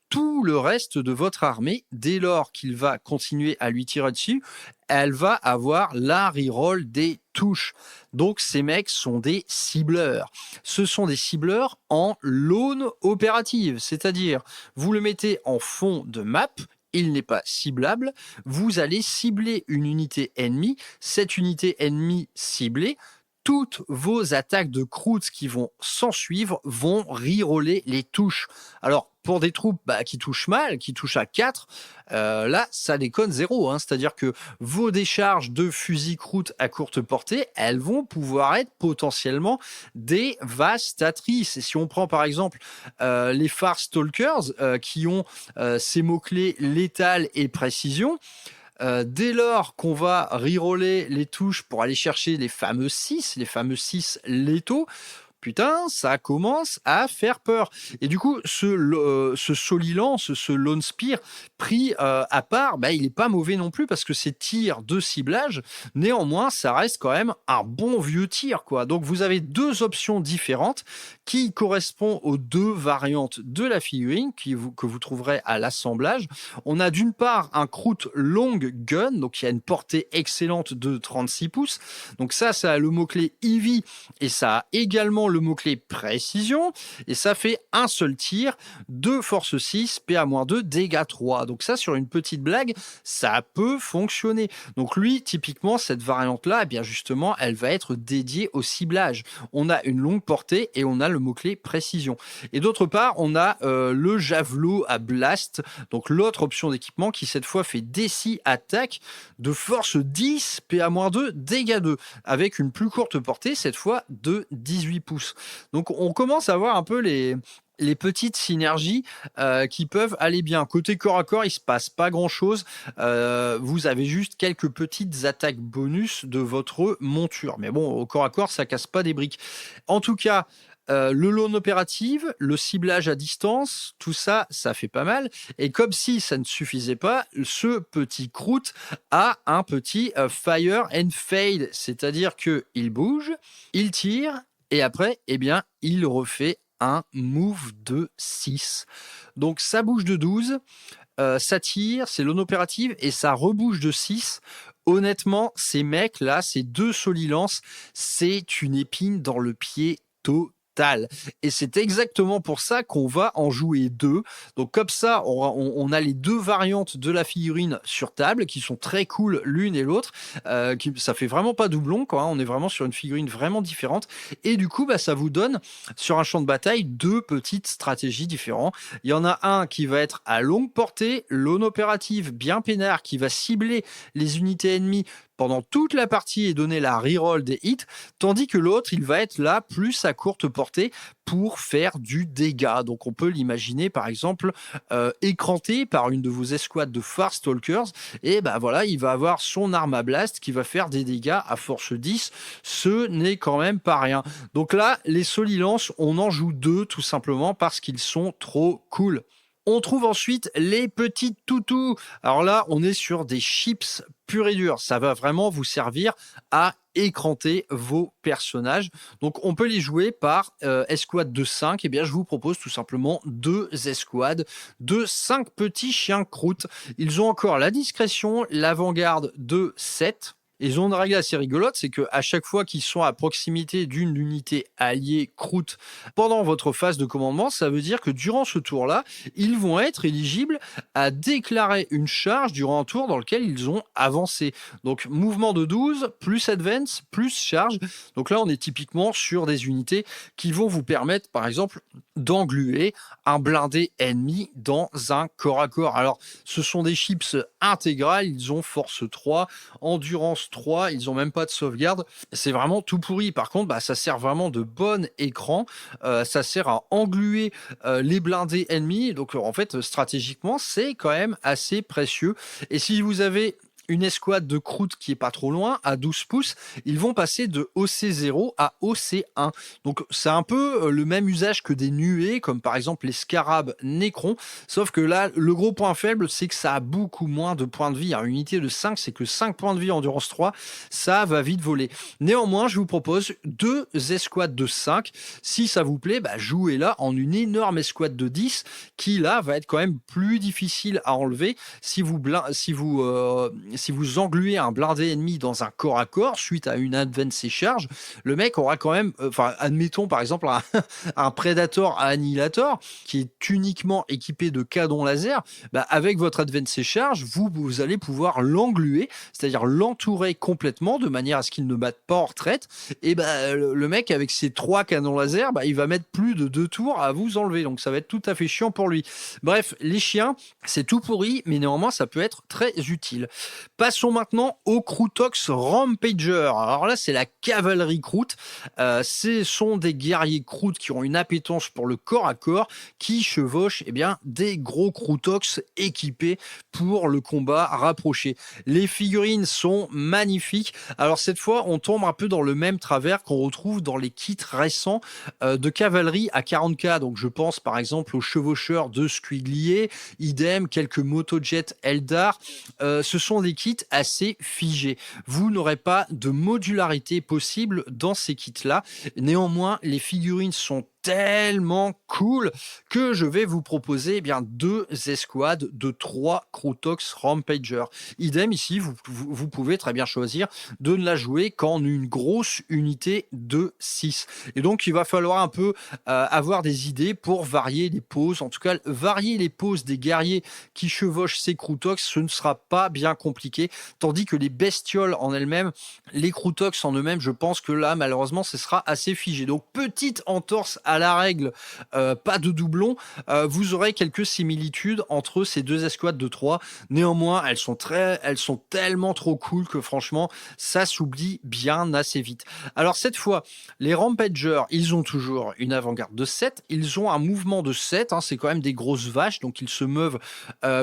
tout le reste de votre armée, dès lors qu'il va continuer à lui tirer dessus, elle va avoir la reroll des touches. Donc ces mecs sont des cibleurs. Ce sont des cibleurs en lone opérative, c'est-à-dire vous le mettez en fond de map, il n'est pas ciblable, vous allez cibler une unité ennemie, cette unité ennemie ciblée, toutes vos attaques de croûte qui vont s'en suivre vont reroller les touches. Alors, pour des troupes qui touchent mal, qui touchent à 4, là, ça déconne 0. Hein. C'est-à-dire que vos décharges de fusil croûte à courte portée, elles vont pouvoir être potentiellement dévastatrices. Et si on prend par exemple les Far Stalkers, qui ont ces mots-clés létal et précision, dès lors qu'on va reroller les touches pour aller chercher les fameux 6 létaux, putain, ça commence à faire peur. Et du coup, ce Solilance, ce Lone Spear, pris à part, il n'est pas mauvais non plus parce que c'est tir de ciblage. Néanmoins, ça reste quand même un bon vieux tir, quoi. Donc, vous avez 2 options différentes qui correspondent aux 2 variantes de la figurine que vous trouverez à l'assemblage. On a d'une part un Croûte Long Gun, donc il y a une portée excellente de 36 pouces. Donc ça a le mot-clé Eevee et ça a également le mot-clé précision et ça fait un seul tir de force 6, PA-2, dégâts 3. Donc ça, sur une petite blague, ça peut fonctionner. Donc lui, typiquement, cette variante-là, eh bien justement, elle va être dédiée au ciblage. On a une longue portée et on a le mot-clé précision. Et d'autre part, on a le javelot à blast, donc l'autre option d'équipement qui cette fois fait DC attaque de force 10, PA-2, dégâts 2, avec une plus courte portée, cette fois de 18 pouces. Donc on commence à voir un peu les petites synergies qui peuvent aller bien. Côté corps à corps, il se passe pas grand-chose. Vous avez juste quelques petites attaques bonus de votre monture. Mais bon, au corps à corps, ça casse pas des briques. En tout cas, le lone opérative, le ciblage à distance, tout ça, ça fait pas mal. Et comme si ça ne suffisait pas, ce petit croûte a un petit fire and fade, c'est-à-dire que il bouge, il tire, et après, eh bien, il refait un move de 6. Donc ça bouge de 12, ça tire, c'est lone opérative, et ça rebouge de 6. Honnêtement, ces mecs-là, ces deux solilances, c'est une épine dans le pied total. Et c'est exactement pour ça qu'on va en jouer deux. Donc comme ça, on a les deux variantes de la figurine sur table qui sont très cool l'une et l'autre. Ça fait vraiment pas doublon, quoi. On est vraiment sur une figurine vraiment différente. Et du coup, ça vous donne sur un champ de bataille deux petites stratégies différentes. Il y en a un qui va être à longue portée, lone opérative bien peinard, qui va cibler les unités ennemies pendant toute la partie et donner la reroll des hits, tandis que l'autre, il va être là plus à courte portée pour faire du dégât. Donc on peut l'imaginer par exemple écranté par une de vos escouades de Farstalkers, et voilà, il va avoir son arme à blast qui va faire des dégâts à force 10. Ce n'est quand même pas rien. Donc là, les solilances, on en joue deux tout simplement parce qu'ils sont trop cool. On trouve ensuite les petites toutous. Alors là, on est sur des chips pur et dur. Ça va vraiment vous servir à écranter vos personnages. Donc on peut les jouer par escouade de 5. Eh bien, je vous propose tout simplement 2 escouades de 5 petits chiens croûtes. Ils ont encore la discrétion, l'avant-garde de 7. Ils ont une règle assez rigolote, c'est qu'à chaque fois qu'ils sont à proximité d'une unité alliée croûte pendant votre phase de commandement, ça veut dire que durant ce tour-là, ils vont être éligibles à déclarer une charge durant un tour dans lequel ils ont avancé. Donc mouvement de 12, plus advance, plus charge. Donc là, on est typiquement sur des unités qui vont vous permettre, par exemple, d'engluer un blindé ennemi dans un corps à corps. Alors, ce sont des chips intégrales, ils ont force 3, endurance 3, ils ont même pas de sauvegarde. C'est vraiment tout pourri. Par contre, ça sert vraiment de bon écran. Ça sert à engluer les blindés ennemis. Donc, en fait, stratégiquement, c'est quand même assez précieux. Et si vous avez une escouade de croûte qui est pas trop loin, à 12 pouces, ils vont passer de OC0 à OC1. Donc c'est un peu le même usage que des nuées, comme par exemple les scarabs Necron, sauf que là, le gros point faible, c'est que ça a beaucoup moins de points de vie. Une unité de 5, c'est que 5 points de vie endurance 3, ça va vite voler. Néanmoins, je vous propose 2 escouades de 5. Si ça vous plaît, jouez-la en une énorme escouade de 10, qui là va être quand même plus difficile à enlever si vous engluez un blindé ennemi dans un corps à corps suite à une advance et charge, le mec aura quand même, admettons par exemple un Predator à Annihilator qui est uniquement équipé de canons laser, avec votre advance et charge, vous allez pouvoir l'engluer, c'est-à-dire l'entourer complètement de manière à ce qu'il ne batte pas en retraite, et le mec avec ses 3 canons laser, il va mettre plus de 2 tours à vous enlever, donc ça va être tout à fait chiant pour lui. Bref, les chiens, c'est tout pourri, mais néanmoins ça peut être très utile. Passons maintenant au Croûtox Rampager. Alors là, c'est la cavalerie croûte. Ce sont des guerriers croûtes qui ont une appétence pour le corps à corps, qui chevauchent des gros Croûtox équipés pour le combat rapproché. Les figurines sont magnifiques. Alors cette fois, on tombe un peu dans le même travers qu'on retrouve dans les kits récents de cavalerie à 40k. Donc je pense par exemple aux chevaucheurs de Squiglier, idem, quelques motojets Eldar. Ce sont des kits assez figés. Vous n'aurez pas de modularité possible dans ces kits-là. Néanmoins, les figurines sont tellement cool que je vais vous proposer eh bien 2 escouades de 3 Krutox Rampager. Idem ici, vous pouvez très bien choisir de ne la jouer qu'en une grosse unité de 6. Et donc il va falloir un peu avoir des idées pour varier les poses. En tout cas, varier les poses des guerriers qui chevauchent ces Krutox, ce ne sera pas bien compliqué. Tandis que les bestioles en elles-mêmes, les Krutox en eux-mêmes, je pense que là, malheureusement, ce sera assez figé. Donc, petite entorse à la règle, pas de doublon. Vous aurez quelques similitudes entre ces 2 escouades de 3. Néanmoins, elles sont tellement trop cool que franchement, ça s'oublie bien assez vite. Alors, cette fois, les Rampagers, ils ont toujours une avant-garde de 7. Ils ont un mouvement de 7. C'est quand même des grosses vaches, donc ils se meuvent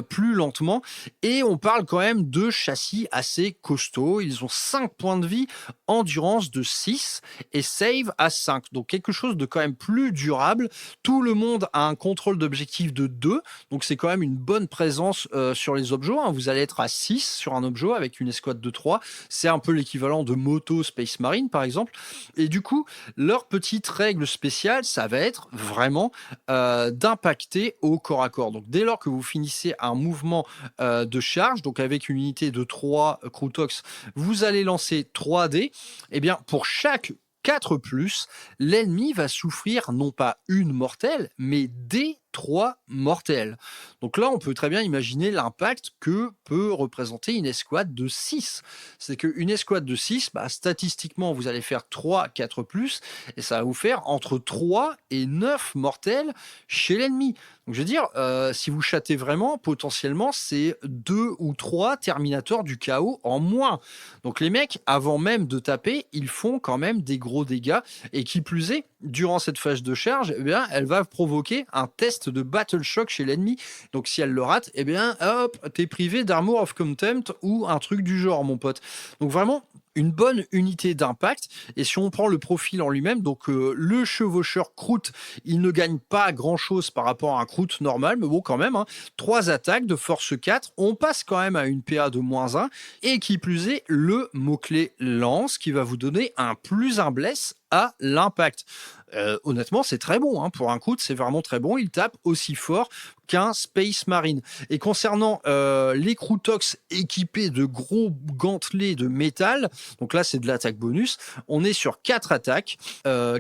plus lentement. Et on parle quand même de châssis assez costauds. Ils ont 5 points de vie, endurance de 6 et save à 5. Donc quelque chose de quand même plus durable. Tout le monde a un contrôle d'objectif de 2. Donc c'est quand même une bonne présence sur les objets. Vous allez être à 6 sur un objet avec une escouade de 3. C'est un peu l'équivalent de Moto Space Marine par exemple. Et du coup, leur petite règle spéciale, ça va être vraiment d'impacter au corps à corps. Donc dès lors que vous finissez un mouvement de charge, donc avec une unité de 3 Krutox, vous allez lancer 3 dés. Et bien pour chaque 4+, l'ennemi va souffrir non pas une mortelle, mais des 3 mortels. Donc là, on peut très bien imaginer l'impact que peut représenter une escouade de 6. C'est qu'une escouade de 6, statistiquement, vous allez faire 3, 4+, et ça va vous faire entre 3 et 9 mortels chez l'ennemi. Donc je veux dire, si vous chattez vraiment, potentiellement, c'est 2 ou 3 Terminators du chaos en moins. Donc les mecs, avant même de taper, ils font quand même des gros dégâts, et qui plus est, durant cette phase de charge, eh bien, elle va provoquer un test de Battle Shock chez l'ennemi. Donc si elle le rate, eh bien, hop, t'es privé d'Armor of Contempt ou un truc du genre, mon pote. Donc vraiment, une bonne unité d'impact. Et si on prend le profil en lui-même, donc le chevaucheur Kroot, il ne gagne pas grand-chose par rapport à un Kroot normal, mais bon, quand même, 3 attaques de force 4, on passe quand même à une PA de -1, et qui plus est, le mot-clé lance, qui va vous donner un +1 bless à l'impact. Honnêtement, c'est très bon. Pour un Kroot, c'est vraiment très bon. Il tape aussi fort qu'un Space Marine. Et concernant les Krutox équipés de gros gantelets de métal, donc là, c'est de l'attaque bonus, on est sur 4 attaques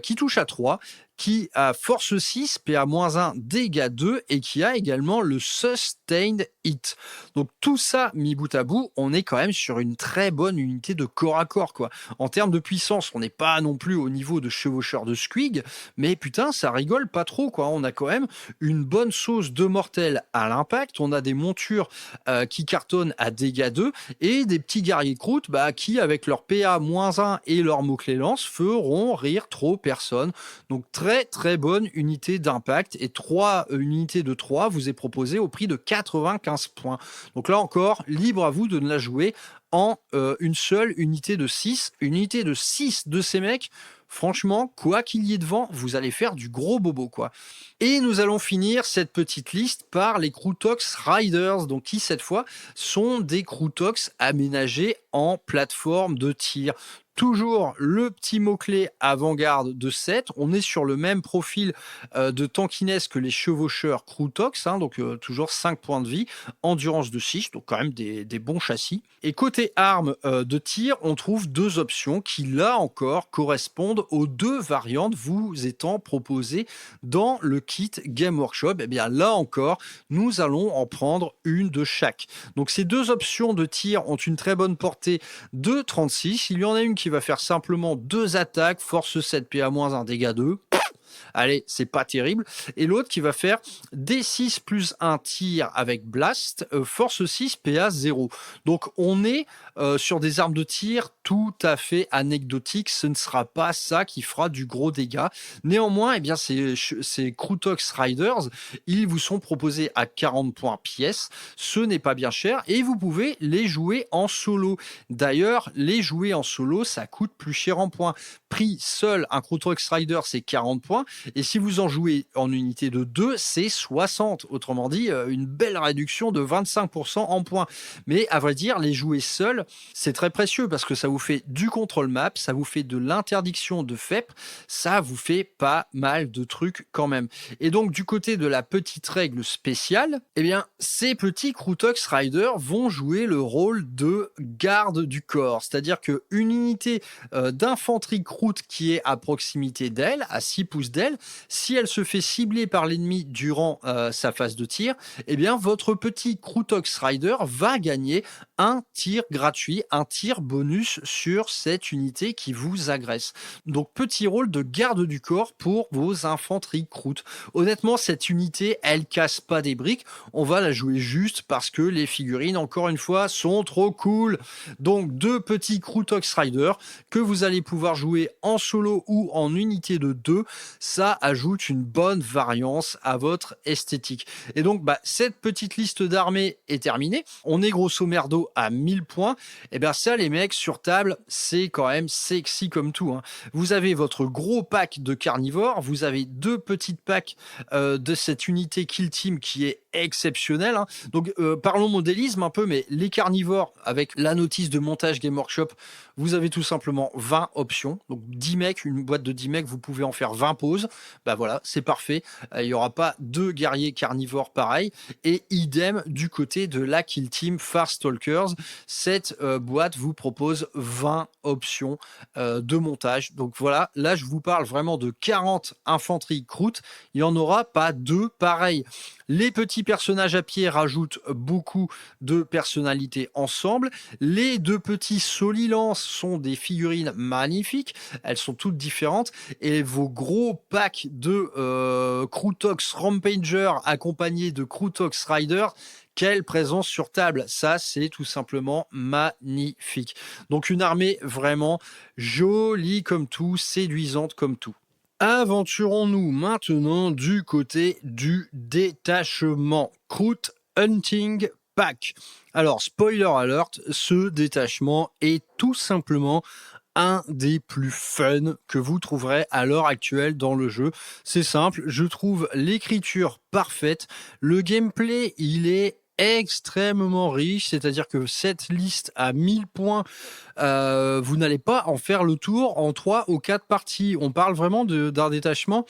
qui touchent à 3, qui a force 6, PA-1, dégâts 2, et qui a également le Sustained Hit. Donc tout ça, mis bout à bout, on est quand même sur une très bonne unité de corps à corps, quoi. En termes de puissance, on n'est pas non plus au niveau de chevaucheur de Squig, mais putain, ça rigole pas trop, quoi. On a quand même une bonne sauce de mortels à l'impact, on a des montures qui cartonnent à dégâts 2, et des petits guerriers Kroot qui, avec leur PA-1 et leur mot-clé lance, feront rire trop personne. Donc très très bonne unité d'impact, et 3 unités de 3 vous est proposé au prix de 95 points. Donc là encore, libre à vous de ne la jouer en une seule unité de 6. Une unité de 6 de ces mecs, franchement, quoi qu'il y ait devant, vous allez faire du gros bobo, quoi. Et nous allons finir cette petite liste par les Krutox Riders, donc qui cette fois sont des Krutox aménagés en plateforme de tir. Toujours le petit mot-clé avant-garde de 7. On est sur le même profil de tankiness que les chevaucheurs Krutox, donc toujours 5 points de vie, endurance de 6, donc quand même des bons châssis. Et côté armes de tir, on trouve 2 options qui, là encore, correspondent aux 2 variantes vous étant proposées dans le kit Game Workshop. Et bien là encore, nous allons en prendre une de chaque. Donc ces 2 options de tir ont une très bonne portée de 36. Il y en a une qui va faire simplement 2 attaques, force 7, PA-1, dégâts 2. Allez, c'est pas terrible. Et l'autre qui va faire D6 plus 1 tir avec Blast, force 6, PA 0. Donc on est sur des armes de tir tout à fait anecdotiques. Ce ne sera pas ça qui fera du gros dégât. Néanmoins, ces Krutox Riders, ils vous sont proposés à 40 points pièce. Ce n'est pas bien cher et vous pouvez les jouer en solo. D'ailleurs, les jouer en solo, ça coûte plus cher en points. Prix seul, un Krutox Rider, c'est 40 points. Et si vous en jouez en unité de 2, c'est 60. Autrement dit, une belle réduction de 25% en points. Mais à vrai dire, les jouer seuls, matériel, c'est très précieux parce que ça vous fait du contrôle map, ça vous fait de l'interdiction de FEP, ça vous fait pas mal de trucs quand même. Et donc du côté de la petite règle spéciale, eh bien ces petits Krutox Riders vont jouer le rôle de garde du corps, c'est-à-dire qu'une unité d'infanterie Kroot qui est à proximité d'elle, à 6 pouces d'elle, si elle se fait cibler par l'ennemi durant sa phase de tir, eh bien votre petit Krutox Rider va gagner un tir gratuit, un tir bonus sur cette unité qui vous agresse. Donc petit rôle de garde du corps pour vos infanteries Kroot. Honnêtement, cette unité, elle casse pas des briques, on va la jouer juste parce que les figurines, encore une fois, sont trop cool. Donc 2 petits Krutox Rider que vous allez pouvoir jouer en solo ou en unité de 2, ça ajoute une bonne variance à votre esthétique. Et donc cette petite liste d'armées est terminée, on est grosso merdo à 1000 points, et bien ça les mecs sur table, c'est quand même sexy comme tout, hein. Vous avez votre gros pack de carnivores, vous avez 2 petites packs de cette unité Kill Team qui est exceptionnelle, hein. Donc parlons modélisme un peu, mais les carnivores avec la notice de montage Game Workshop, vous avez tout simplement 20 options, donc 10 mecs, une boîte de 10 mecs, vous pouvez en faire 20 poses, voilà, c'est parfait, il n'y aura pas 2 guerriers carnivores pareils, et idem du côté de la Kill Team Far Stalkers, cette boîte vous propose 20 options de montage, donc voilà, là je vous parle vraiment de 40 infanteries Kroot, il n'y en aura pas 2 pareils. Les petits personnages à pied rajoutent beaucoup de personnalités ensemble. Les 2 petits Solilance sont des figurines magnifiques. Elles sont toutes différentes. Et vos gros packs de Krutox Rampager accompagnés de Krutox Rider, quelle présence sur table. Ça, c'est tout simplement magnifique. Donc une armée vraiment jolie comme tout, séduisante comme tout. Aventurons-nous maintenant du côté du détachement. Kroot Hunting Pack. Alors, spoiler alert, ce détachement est tout simplement un des plus fun que vous trouverez à l'heure actuelle dans le jeu. C'est simple, je trouve l'écriture parfaite. Le gameplay, il est extrêmement riche, c'est-à-dire que cette liste à 1000 points, vous n'allez pas en faire le tour en 3 ou 4 parties. On parle vraiment d'un détachement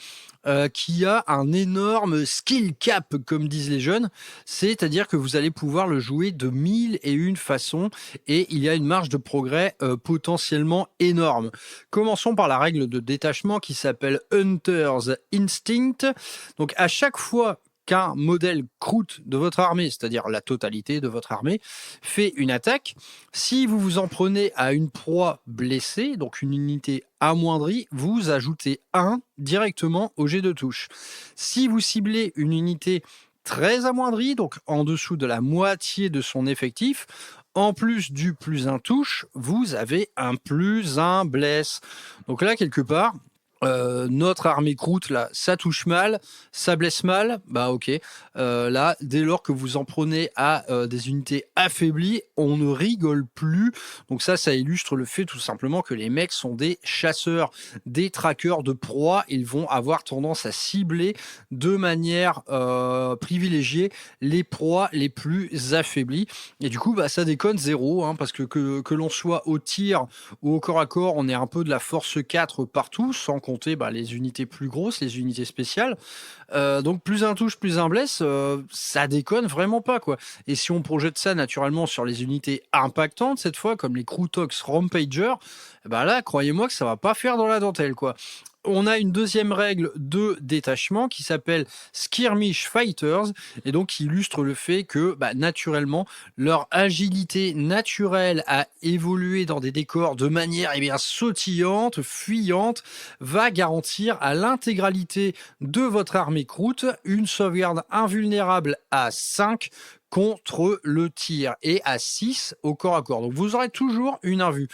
qui a un énorme skill cap, comme disent les jeunes, c'est-à-dire que vous allez pouvoir le jouer de 1001 façons et il y a une marge de progrès potentiellement énorme. Commençons par la règle de détachement qui s'appelle Hunter's Instinct. Donc à chaque fois qu'un modèle Kroot de votre armée, c'est-à-dire la totalité de votre armée, fait une attaque, si vous vous en prenez à une proie blessée, donc une unité amoindrie, vous ajoutez 1 directement au jet de touche. Si vous ciblez une unité très amoindrie, donc en dessous de la moitié de son effectif, en plus du +1 touche, vous avez un +1 blesse. Donc là, quelque part, notre armée Kroot, là, ça touche mal, ça blesse mal, ok. Là, dès lors que vous en prenez à des unités affaiblies, on ne rigole plus. Donc ça illustre le fait tout simplement que les mecs sont des chasseurs, des traqueurs de proies. Ils vont avoir tendance à cibler de manière privilégiée les proies les plus affaiblies. Et du coup, ça déconne 0, hein, parce que l'on soit au tir ou au corps à corps, on est un peu de la force 4 partout, sans compter les unités plus grosses, les unités spéciales. Donc +1 touche, +1 blesse, ça déconne vraiment pas, quoi. Et si on projette ça naturellement sur les unités impactantes, cette fois, comme les Krutox Rampager, là, croyez-moi que ça va pas faire dans la dentelle, quoi. On a une deuxième règle de détachement qui s'appelle Skirmish Fighters et donc qui illustre le fait que naturellement leur agilité naturelle à évoluer dans des décors de manière sautillante, fuyante, va garantir à l'intégralité de votre armée Kroot une sauvegarde invulnérable à 5 contre le tir et à 6 au corps à corps. Donc vous aurez toujours une invue.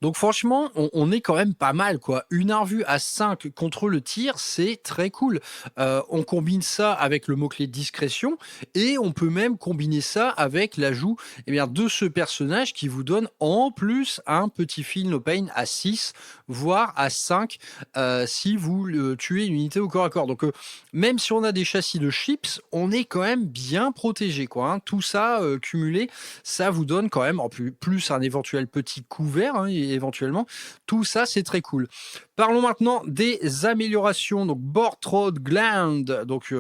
Donc franchement, on est quand même pas mal, quoi. Une invue à 5 contre le tir, c'est très cool. On combine ça avec le mot-clé discrétion et on peut même combiner ça avec l'ajout de ce personnage qui vous donne en plus un petit feel no pain à 6 voire à 5 si vous tuez une unité au corps à corps. Donc même si on a des châssis de chips, on est quand même bien protégé, quoi, hein. tout ça cumulé, ça vous donne quand même, en plus un éventuel petit couvert, hein, éventuellement. Tout ça, c'est très cool. Parlons maintenant des améliorations. Donc, Board Throat Gland. Donc,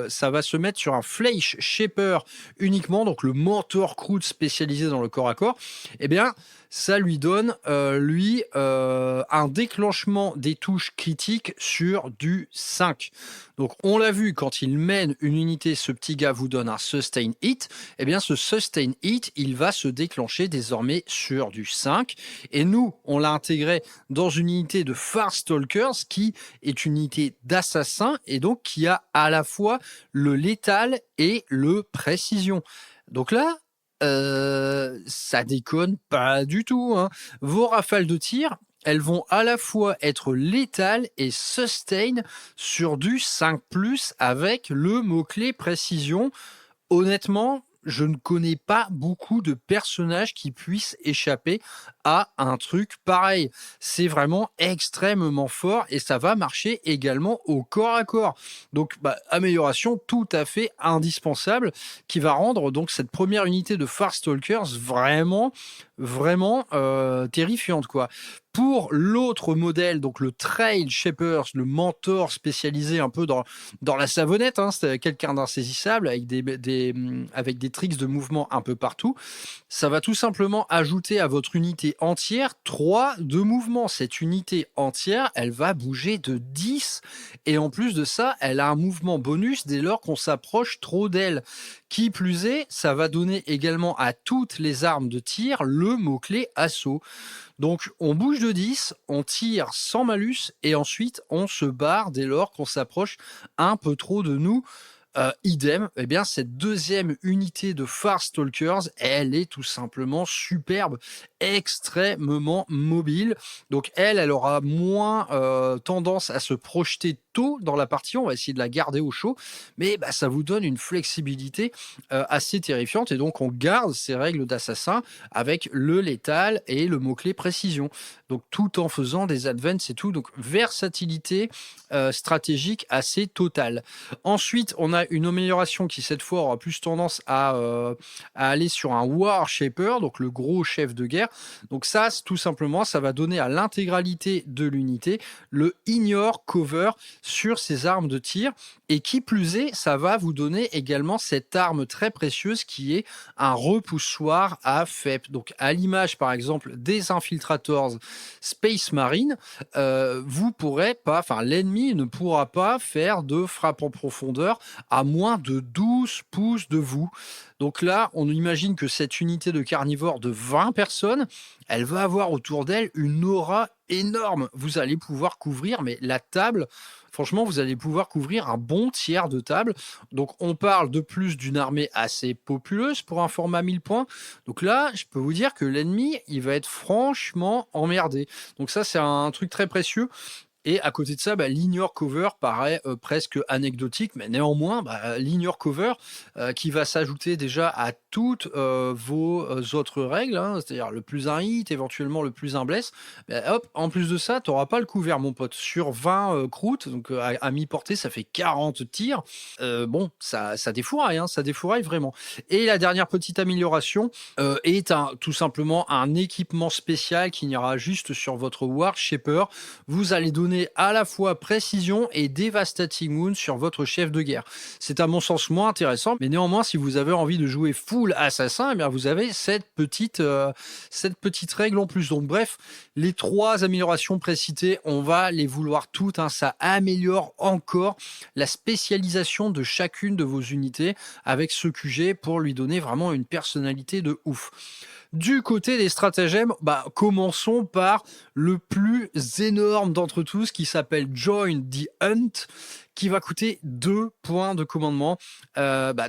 ça va se mettre sur un Fleisch Shaper uniquement. Donc, le mentor croûte spécialisé dans le corps à corps. Eh bien, ça lui donne, un déclenchement des touches critiques sur du 5. Donc, on l'a vu, quand il mène une unité, ce petit gars vous donne un Sustain Hit. Eh bien, ce Sustain Hit, il va se déclencher désormais sur du 5. Et nous, on l'a intégré dans une unité de Farstalkers qui est une unité d'assassin et donc qui a à la fois le létal et le précision. Donc là, ça déconne pas du tout, hein. Vos rafales de tir, elles vont à la fois être létales et sustain sur du 5+, avec le mot-clé précision. Honnêtement, je ne connais pas beaucoup de personnages qui puissent échapper à un truc pareil. C'est vraiment extrêmement fort et ça va marcher également au corps à corps. Donc, amélioration tout à fait indispensable qui va rendre donc cette première unité de Farstalkers vraiment terrifiante, quoi. Pour l'autre modèle, donc le Trail Shapers, le mentor spécialisé un peu dans la savonnette, hein, c'est quelqu'un d'insaisissable avec des tricks de mouvement un peu partout. Ça va tout simplement ajouter à votre unité entière 3 de mouvement. Cette unité entière, elle va bouger de 10 et en plus de ça, elle a un mouvement bonus dès lors qu'on s'approche trop d'elle. Qui plus est, ça va donner également à toutes les armes de tir le mot-clé assaut. Donc, on bouge de 10, on tire sans malus et ensuite on se barre dès lors qu'on s'approche un peu trop de nous. Idem, eh bien, cette deuxième unité de Farstalkers, elle est tout simplement superbe, extrêmement mobile. Donc, elle aura moins tendance à se projeter tôt dans la partie. On va essayer de la garder au chaud, mais ça vous donne une flexibilité assez terrifiante. Et donc, on garde ces règles d'assassin avec le létal et le mot-clé précision. Donc, tout en faisant des advances et tout. Donc, versatilité stratégique assez totale. Ensuite, on a une amélioration qui, cette fois, aura plus tendance à aller sur un War Shaper, donc le gros chef de guerre. Donc ça, tout simplement, ça va donner à l'intégralité de l'unité le Ignore Cover sur ses armes de tir. Et qui plus est, ça va vous donner également cette arme très précieuse qui est un repoussoir à FEP. Donc à l'image, par exemple, des Infiltrators Space Marine, l'ennemi ne pourra pas faire de frappe en profondeur à moins de 12 pouces de vous. Donc là, on imagine que cette unité de carnivore de 20 personnes, elle va avoir autour d'elle une aura énorme. Vous allez pouvoir couvrir, mais la table, franchement, vous allez pouvoir couvrir un bon tiers de table. Donc on parle de plus d'une armée assez populeuse pour un format 1000 points. Donc là, je peux vous dire que l'ennemi, il va être franchement emmerdé. Donc ça, c'est un truc très précieux. Et à côté de ça, l'Ignore Cover paraît presque anecdotique, mais néanmoins, l'Ignore Cover qui va s'ajouter déjà à toutes vos autres règles, hein, c'est-à-dire le plus un hit, éventuellement le plus un bless. En plus de ça, tu n'auras pas le couvert, mon pote. Sur 20 croûtes, donc à mi-portée, ça fait 40 tirs. Ça défouraille, hein, ça défouraille vraiment. Et la dernière petite amélioration est tout simplement un équipement spécial qui ira juste sur votre War Shaper. Vous allez donner à la fois précision et devastating wound sur votre chef de guerre. C'est à mon sens moins intéressant, mais néanmoins, si vous avez envie de jouer full assassin, eh bien vous avez cette petite règle en plus. Donc bref, les 3 améliorations précitées, on va les vouloir toutes, hein. Ça améliore encore la spécialisation de chacune de vos unités avec ce QG pour lui donner vraiment une personnalité de ouf. Du côté des stratagèmes, commençons par le plus énorme d'entre tous qui s'appelle Join the Hunt, qui va coûter 2 points de commandement.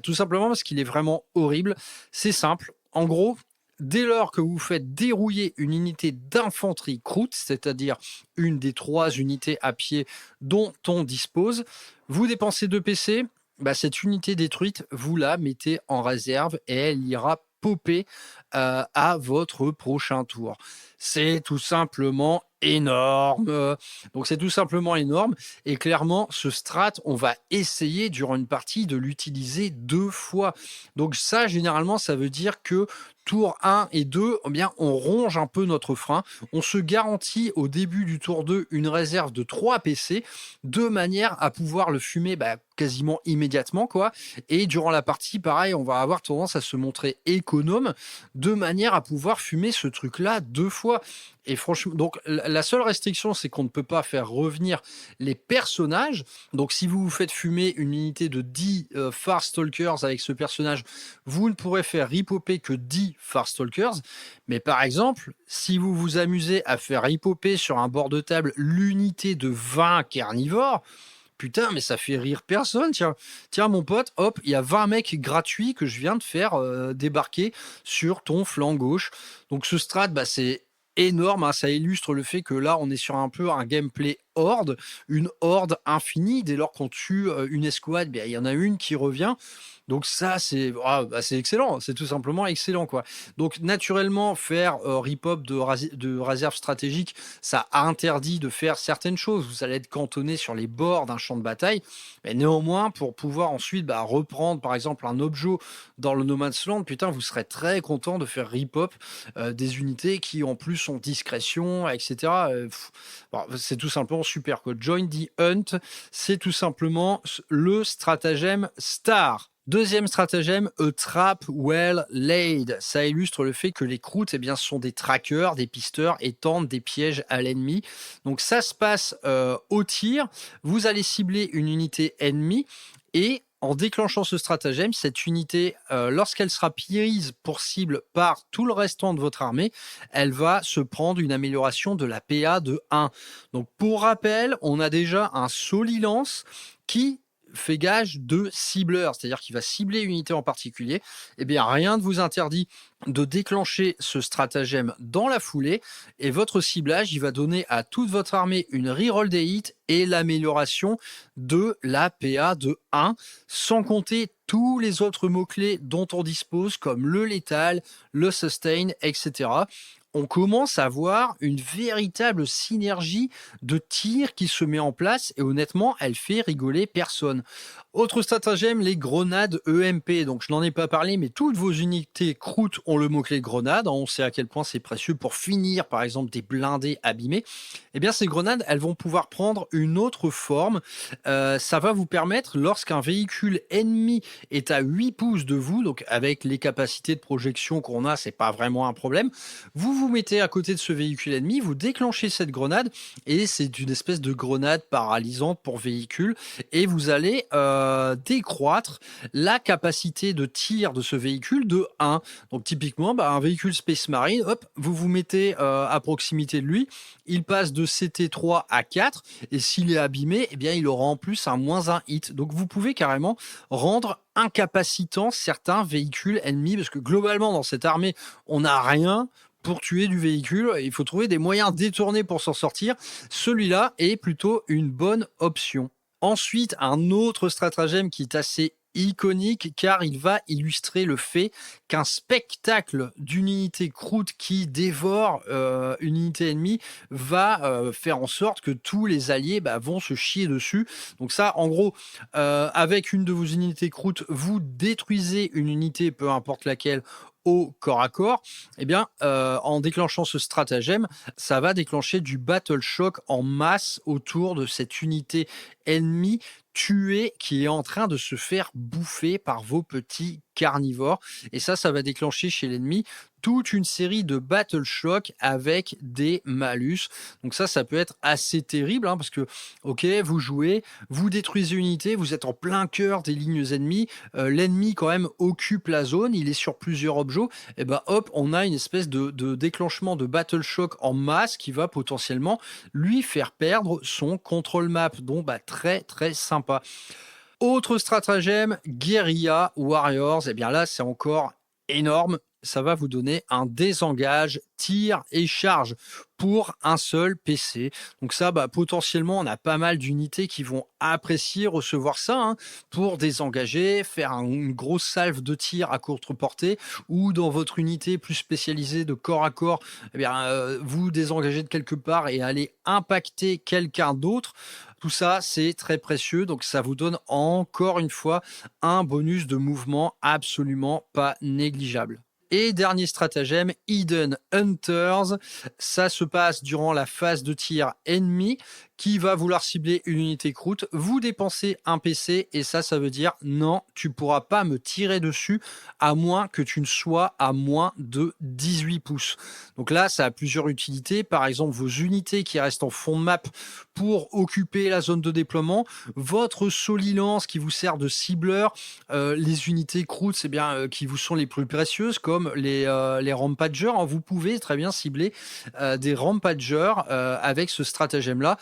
Tout simplement parce qu'il est vraiment horrible. C'est simple. En gros, dès lors que vous faites dérouiller une unité d'infanterie croûte, c'est-à-dire une des 3 unités à pied dont on dispose, vous dépensez 2 PC. Cette unité détruite, vous la mettez en réserve et elle ira popper à votre prochain tour. C'est tout simplement énorme. Donc c'est tout simplement énorme. Et clairement, ce strat, on va essayer durant une partie de l'utiliser 2 fois. Donc ça, généralement, ça veut dire que tour 1 et 2, eh bien, on ronge un peu notre frein. On se garantit au début du tour 2 une réserve de 3 PC de manière à pouvoir le fumer quasiment immédiatement, quoi. Et durant la partie, pareil, on va avoir tendance à se montrer économe de manière à pouvoir fumer ce truc-là 2 fois. Et franchement, donc la seule restriction, c'est qu'on ne peut pas faire revenir les personnages. Donc si vous vous faites fumer une unité de 10 Farstalkers avec ce personnage, vous ne pourrez faire ripoper que 10 Farstalkers. Mais par exemple, si vous vous amusez à faire ripoper sur un bord de table l'unité de 20 carnivores, putain, mais ça fait rire personne. Tiens, mon pote, hop, il y a 20 mecs gratuits que je viens de faire débarquer sur ton flanc gauche. Donc ce strat, c'est énorme, hein. Ça illustre le fait que là, on est sur un peu un gameplay horde, une horde infinie. Dès lors qu'on tue une escouade, il y en a une qui revient. Donc ça, c'est excellent. C'est tout simplement excellent, quoi. Donc naturellement, faire rip-hop de réserve stratégique, ça interdit de faire certaines choses. Vous allez être cantonné sur les bords d'un champ de bataille. Mais néanmoins, pour pouvoir ensuite reprendre, par exemple, un objet dans le No Man's Land, putain, vous serez très content de faire rip-hop des unités qui, en plus, ont discrétion, etc. C'est tout simplement super, quoi. Join the Hunt, c'est tout simplement le stratagème star. Deuxième stratagème, a trap well laid. Ça illustre le fait que les croûtes, sont des trackers, des pisteurs et tendent des pièges à l'ennemi. Donc ça se passe au tir. Vous allez cibler une unité ennemie et en déclenchant ce stratagème, cette unité, lorsqu'elle sera prise pour cible par tout le restant de votre armée, elle va se prendre une amélioration de la PA de 1. Donc pour rappel, on a déjà un Solilance qui fait gage de cibleur, c'est-à-dire qu'il va cibler une unité en particulier. Eh bien, rien ne vous interdit de déclencher ce stratagème dans la foulée et votre ciblage, il va donner à toute votre armée une reroll des hits et l'amélioration de la PA de 1, sans compter tous les autres mots-clés dont on dispose comme le létal, le sustain, etc. On commence à voir une véritable synergie de tir qui se met en place et honnêtement, elle fait rigoler personne. Autre stratagème, les grenades EMP. Donc, je n'en ai pas parlé, mais toutes vos unités croûtes ont le mot-clé grenade. On sait à quel point c'est précieux pour finir, par exemple, des blindés abîmés. Eh bien, ces grenades, elles vont pouvoir prendre une autre forme. Ça va vous permettre, lorsqu'un véhicule ennemi est à 8 pouces de vous, donc avec les capacités de projection qu'on a, c'est pas vraiment un problème, vous vous mettez à côté de ce véhicule ennemi, vous déclenchez cette grenade et c'est une espèce de grenade paralysante pour véhicule et vous allez décroître la capacité de tir de ce véhicule de 1. Donc typiquement, un véhicule Space Marine, hop, vous vous mettez à proximité de lui, il passe de CT3 à 4 et s'il est abîmé, eh bien il aura en plus un -1 hit. Donc vous pouvez carrément rendre incapacitant certains véhicules ennemis parce que globalement dans cette armée, on n'a rien pour tuer du véhicule. Il faut trouver des moyens détournés pour s'en sortir. Celui-là est plutôt une bonne option. Ensuite, un autre stratagème qui est assez iconique car il va illustrer le fait qu'un spectacle d'une unité croûte qui dévore une unité ennemie va faire en sorte que tous les alliés vont se chier dessus. Donc ça, en gros, avec une de vos unités croûtes, vous détruisez une unité, peu importe laquelle, au corps à corps, eh bien, en déclenchant ce stratagème, ça va déclencher du battle shock en masse autour de cette unité ennemie tuée qui est en train de se faire bouffer par vos petits carnivores. Et ça va déclencher chez l'ennemi toute une série de battle shock avec des malus. Donc ça peut être assez terrible parce que, ok, vous jouez, vous détruisez une unité, vous êtes en plein cœur des lignes ennemies, l'ennemi quand même occupe la zone, il est sur plusieurs objets, et hop, on a une espèce de déclenchement de battle shock en masse qui va potentiellement lui faire perdre son control map. Donc très très sympa. Autre stratagème, Guerilla Warriors, et bien là c'est encore énorme. ça va vous donner un désengage, tir et charge pour un seul PC. Donc ça, potentiellement, on a pas mal d'unités qui vont apprécier recevoir ça, hein, pour désengager, faire une grosse salve de tir à courte portée, ou dans votre unité plus spécialisée de corps à corps, vous désengagez de quelque part et allez impacter quelqu'un d'autre. Tout ça, c'est très précieux, donc ça vous donne encore une fois un bonus de mouvement absolument pas négligeable. Et dernier stratagème, Hidden Hunters. Ça se passe durant la phase de tir ennemi qui va vouloir cibler une unité croûte. Vous dépensez un PC et ça veut dire non, tu pourras pas me tirer dessus à moins que tu ne sois à moins de 18 pouces. Donc là, ça a plusieurs utilités. Par exemple, vos unités qui restent en fond de map pour occuper la zone de déploiement, votre solilance qui vous sert de cibleur, les unités croûtes, qui vous sont les plus précieuses, comme les rampagers. Vous pouvez très bien cibler des rampagers avec ce stratagème-là.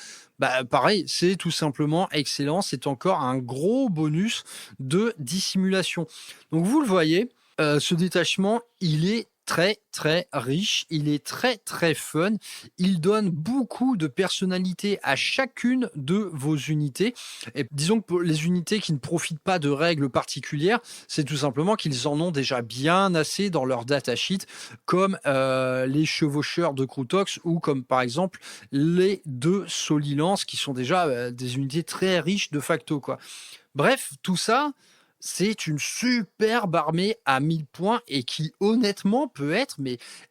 Pareil, c'est tout simplement excellent. C'est encore un gros bonus de dissimulation. Donc vous le voyez, ce détachement, il est très très riche, il est très très fun, il donne beaucoup de personnalité à chacune de vos unités. Et disons que pour les unités qui ne profitent pas de règles particulières, c'est tout simplement qu'ils en ont déjà bien assez dans leur datasheet, comme les chevaucheurs de Crutox ou comme par exemple les 2 Solilance qui sont déjà des unités très riches de facto, quoi. Bref, tout ça, c'est une superbe armée à 1000 points et qui honnêtement peut être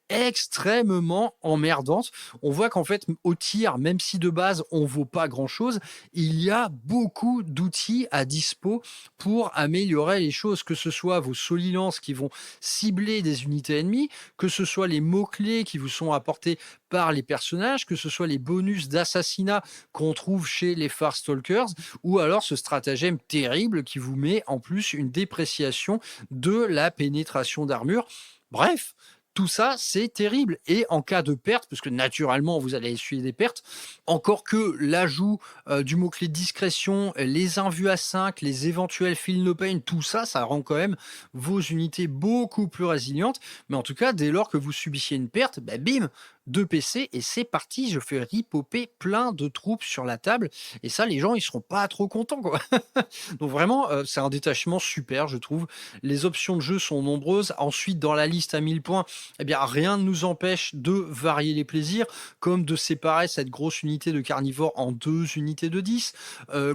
extrêmement emmerdante. On voit qu'en fait au tir, même si de base on vaut pas grand chose, il y a beaucoup d'outils à dispo pour améliorer les choses, que ce soit vos solilances qui vont cibler des unités ennemies, que ce soit les mots-clés qui vous sont apportés par les personnages, que ce soit les bonus d'assassinat qu'on trouve chez les Farstalkers, ou alors ce stratagème terrible qui vous met en plus une dépréciation de la pénétration d'armure. Bref, tout ça, c'est terrible. Et en cas de perte, parce que naturellement, vous allez essuyer des pertes, encore que l'ajout du mot-clé discrétion, les invus à 5, les éventuels feel no pain, tout ça, ça rend quand même vos unités beaucoup plus résilientes. Mais en tout cas, dès lors que vous subissiez une perte, bim, 2 PC et c'est parti, je fais ripoper plein de troupes sur la table. Et ça, les gens, ils seront pas trop contents, quoi. Donc vraiment, c'est un détachement super, je trouve. Les options de jeu sont nombreuses. Ensuite, dans la liste à 1000 points, rien ne nous empêche de varier les plaisirs, comme de séparer cette grosse unité de carnivore en 2 unités de 10,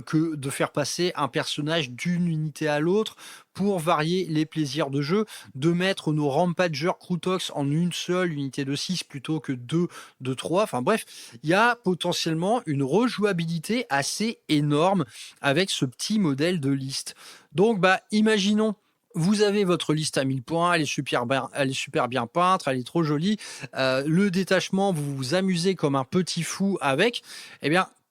que de faire passer un personnage d'une unité à l'autre pour varier les plaisirs de jeu, de mettre nos Rampagers Crutox en une seule unité de 6 plutôt que 2 de 3. Enfin bref, il y a potentiellement une rejouabilité assez énorme avec ce petit modèle de liste. Donc imaginons, vous avez votre liste à 1000 points, elle est super bien peinte, elle est trop jolie. Le détachement, vous vous amusez comme un petit fou avec.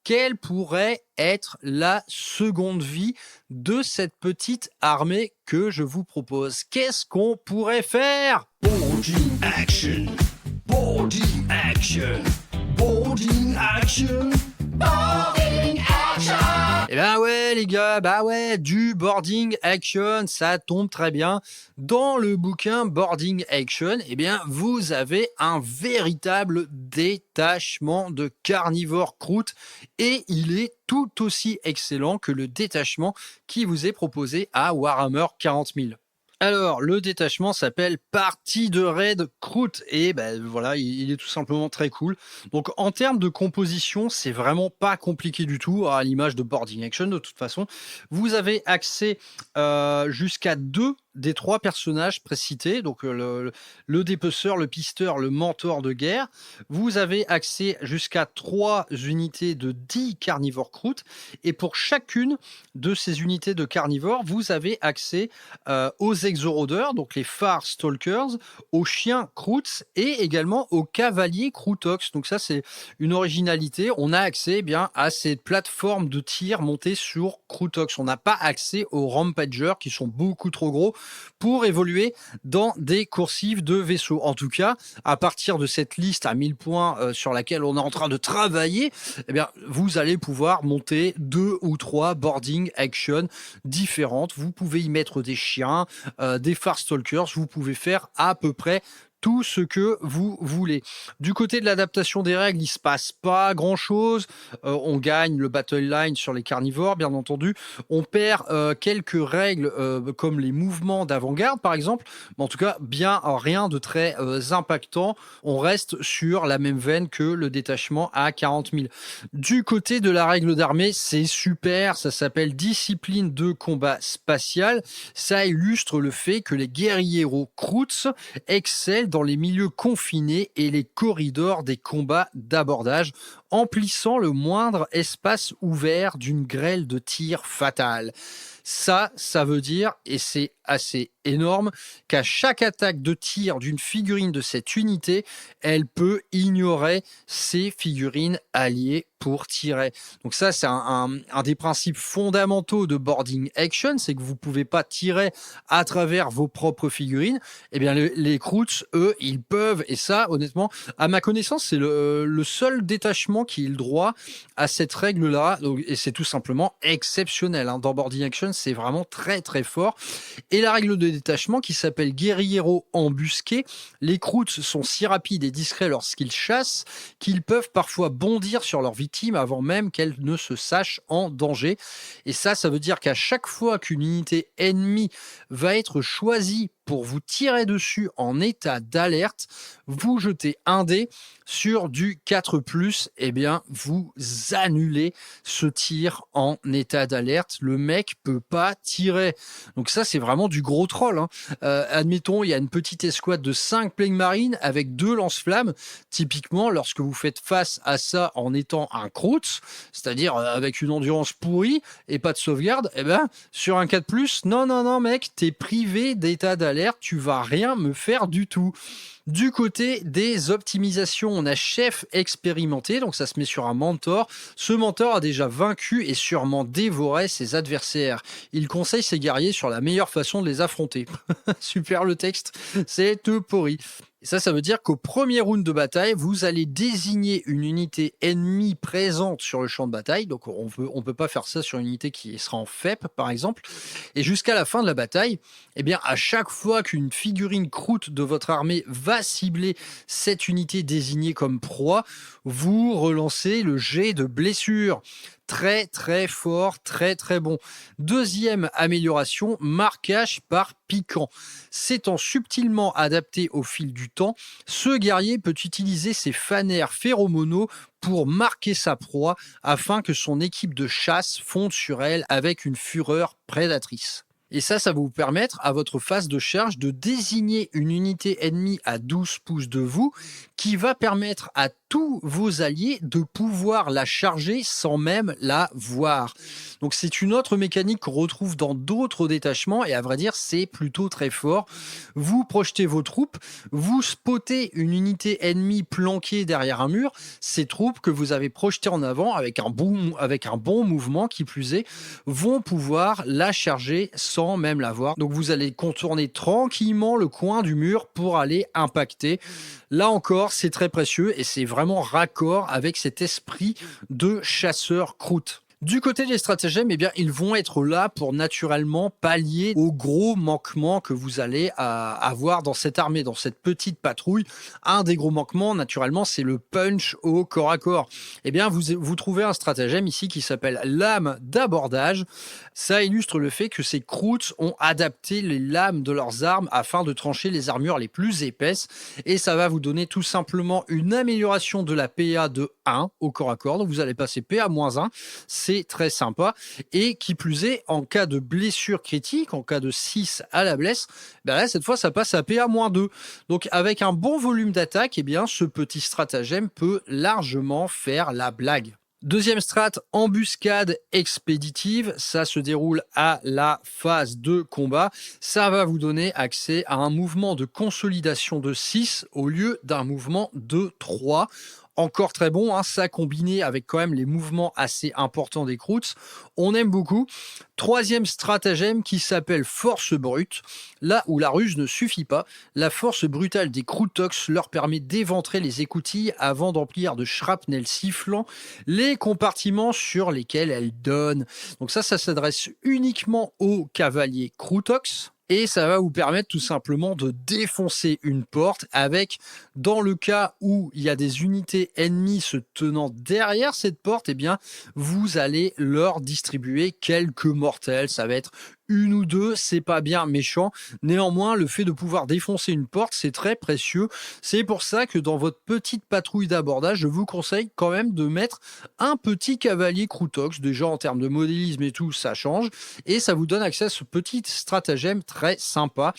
Quelle pourrait être la seconde vie de cette petite armée que je vous propose? Qu'est-ce qu'on pourrait faire? Boarding action. Boarding action. Boarding action. Boarding action. Ouais les gars, du boarding action, ça tombe très bien. Dans le bouquin Boarding Action, vous avez un véritable détachement de carnivores croûtes et il est tout aussi excellent que le détachement qui vous est proposé à Warhammer 40 000. Alors, le détachement s'appelle Partie de Raid Croûte et il est tout simplement très cool. Donc, en termes de composition, c'est vraiment pas compliqué du tout, à l'image de Boarding Action de toute façon. Vous avez accès jusqu'à 2 des 3 personnages précités, donc le dépeceur, le pisteur, le mentor de guerre. Vous avez accès jusqu'à 3 unités de 10 carnivores croûtes et pour chacune de ces unités de carnivores, vous avez accès aux exorodeurs, donc les Farstalkers, aux chiens croûtes et également aux cavaliers Crutox. Donc ça, c'est une originalité. On a accès à ces plateformes de tir montées sur Crutox. On n'a pas accès aux Rampagers qui sont beaucoup trop gros. pour évoluer dans des coursives de vaisseaux. En tout cas, à partir de cette liste à 1000 points sur laquelle on est en train de travailler, eh bien, vous allez pouvoir monter 2 ou 3 boarding action différentes. Vous pouvez y mettre des chiens, des Farstalkers, vous pouvez faire à peu près tout ce que vous voulez. Du côté de l'adaptation des règles, il se passe pas grand-chose. On gagne le battle line sur les carnivores, bien entendu. On perd quelques règles comme les mouvements d'avant-garde, par exemple. Mais en tout cas, bien rien de très impactant. On reste sur la même veine que le détachement à 40 000. Du côté de la règle d'armée, c'est super. Ça s'appelle discipline de combat spatial. Ça illustre le fait que les guerrieros Kroots excellent dans les milieux confinés et les corridors des combats d'abordage, emplissant le moindre espace ouvert d'une grêle de tirs fatale. Ça veut dire, et c'est assez énorme, qu'à chaque attaque de tir d'une figurine de cette unité, elle peut ignorer ses figurines alliées pour tirer. Donc ça, c'est un des principes fondamentaux de boarding action, c'est que vous ne pouvez pas tirer à travers vos propres figurines. Eh bien, les Kroots, eux, ils peuvent, et ça, honnêtement, à ma connaissance, c'est le seul détachement qui ait le droit à cette règle-là, et c'est tout simplement exceptionnel. Dans boarding action, c'est vraiment très très fort. Et la règle de détachement qui s'appelle guerriero embusqué. Les Kroots sont si rapides et discrets lorsqu'ils chassent qu'ils peuvent parfois bondir sur leur victime avant même qu'elle ne se sache en danger. Et ça veut dire qu'à chaque fois qu'une unité ennemie va être choisie pour vous tirer dessus en état d'alerte, vous jetez un dé sur du 4+, eh bien, vous annulez ce tir en état d'alerte. Le mec peut pas tirer. Donc ça, c'est vraiment du gros troll. Admettons, il y a une petite escouade de 5 Plague Marines avec 2 lance-flammes. Typiquement, lorsque vous faites face à ça en étant un Kroots, c'est-à-dire avec une endurance pourrie et pas de sauvegarde, eh ben, sur un 4+, non, mec, t'es privé d'état d'alerte. Tu vas rien me faire du tout. Du côté des optimisations, on a chef expérimenté, donc ça se met sur un mentor. Ce mentor a déjà vaincu et sûrement dévoré ses adversaires. Il conseille ses guerriers sur la meilleure façon de les affronter. Super le texte, c'est tout pourri. Et ça veut dire qu'au premier round de bataille, vous allez désigner une unité ennemie présente sur le champ de bataille. Donc on peut pas faire ça sur une unité qui sera en FEP, par exemple. Et jusqu'à la fin de la bataille, eh bien, à chaque fois qu'une figurine Kroot de votre armée va cibler cette unité désignée comme proie, vous relancez le jet de blessure. Très très fort, très très bon. Deuxième amélioration, marquage par piquant. S'étant subtilement adapté au fil du temps, ce guerrier peut utiliser ses fanères phéromonaux pour marquer sa proie afin que son équipe de chasse fonde sur elle avec une fureur prédatrice. Et ça va vous permettre, à votre phase de charge, de désigner une unité ennemie à 12 pouces de vous qui va permettre à tous vos alliés de pouvoir la charger sans même la voir. Donc c'est une autre mécanique qu'on retrouve dans d'autres détachements et à vrai dire, c'est plutôt très fort. Vous projetez vos troupes, vous spottez une unité ennemie planquée derrière un mur. Ces troupes que vous avez projetées en avant avec un bon mouvement qui plus est, vont pouvoir la charger sans même la voir. Donc vous allez contourner tranquillement le coin du mur pour aller impacter. Là encore, c'est très précieux et c'est vraiment raccord avec cet esprit de chasseur Kroot. Du côté des stratagèmes, eh bien, ils vont être là pour naturellement pallier aux gros manquements que vous allez avoir dans cette armée, dans cette petite patrouille. Un des gros manquements, naturellement, c'est le punch au corps à corps. Eh bien, vous trouvez un stratagème ici qui s'appelle lame d'abordage. Ça illustre le fait que ces Kroots ont adapté les lames de leurs armes afin de trancher les armures les plus épaisses. Et ça va vous donner tout simplement une amélioration de la PA de 1 au corps à corps. Donc, vous allez passer PA-1. C'est très sympa. Et qui plus est, en cas de blessure critique, en cas de 6 à la blesse, ben là, cette fois, ça passe à PA-2. Donc, avec un bon volume d'attaque, eh bien, ce petit stratagème peut largement faire la blague. Deuxième strat, embuscade expéditive. Ça se déroule à la phase de combat. Ça va vous donner accès à un mouvement de consolidation de 6 au lieu d'un mouvement de 3. encore très bon, hein, ça combiné avec quand même les mouvements assez importants des croûtes, on aime beaucoup. Troisième stratagème qui s'appelle force brute. Là où la ruse ne suffit pas, la force brutale des Croûtox leur permet d'éventrer les écoutilles avant d'emplir de shrapnel sifflant les compartiments sur lesquels elles donnent. Donc ça s'adresse uniquement aux cavaliers Croûtox. Et ça va vous permettre tout simplement de défoncer une porte avec, dans le cas où il y a des unités ennemies se tenant derrière cette porte, eh bien, vous allez leur distribuer quelques mortels. Ça va être une ou deux, c'est pas bien méchant. Néanmoins, le fait de pouvoir défoncer une porte, c'est très précieux. C'est pour ça que dans votre petite patrouille d'abordage, je vous conseille quand même de mettre un petit cavalier Croûtox. Déjà en termes de modélisme et tout, ça change. Et ça vous donne accès à ce petit stratagème très sympa.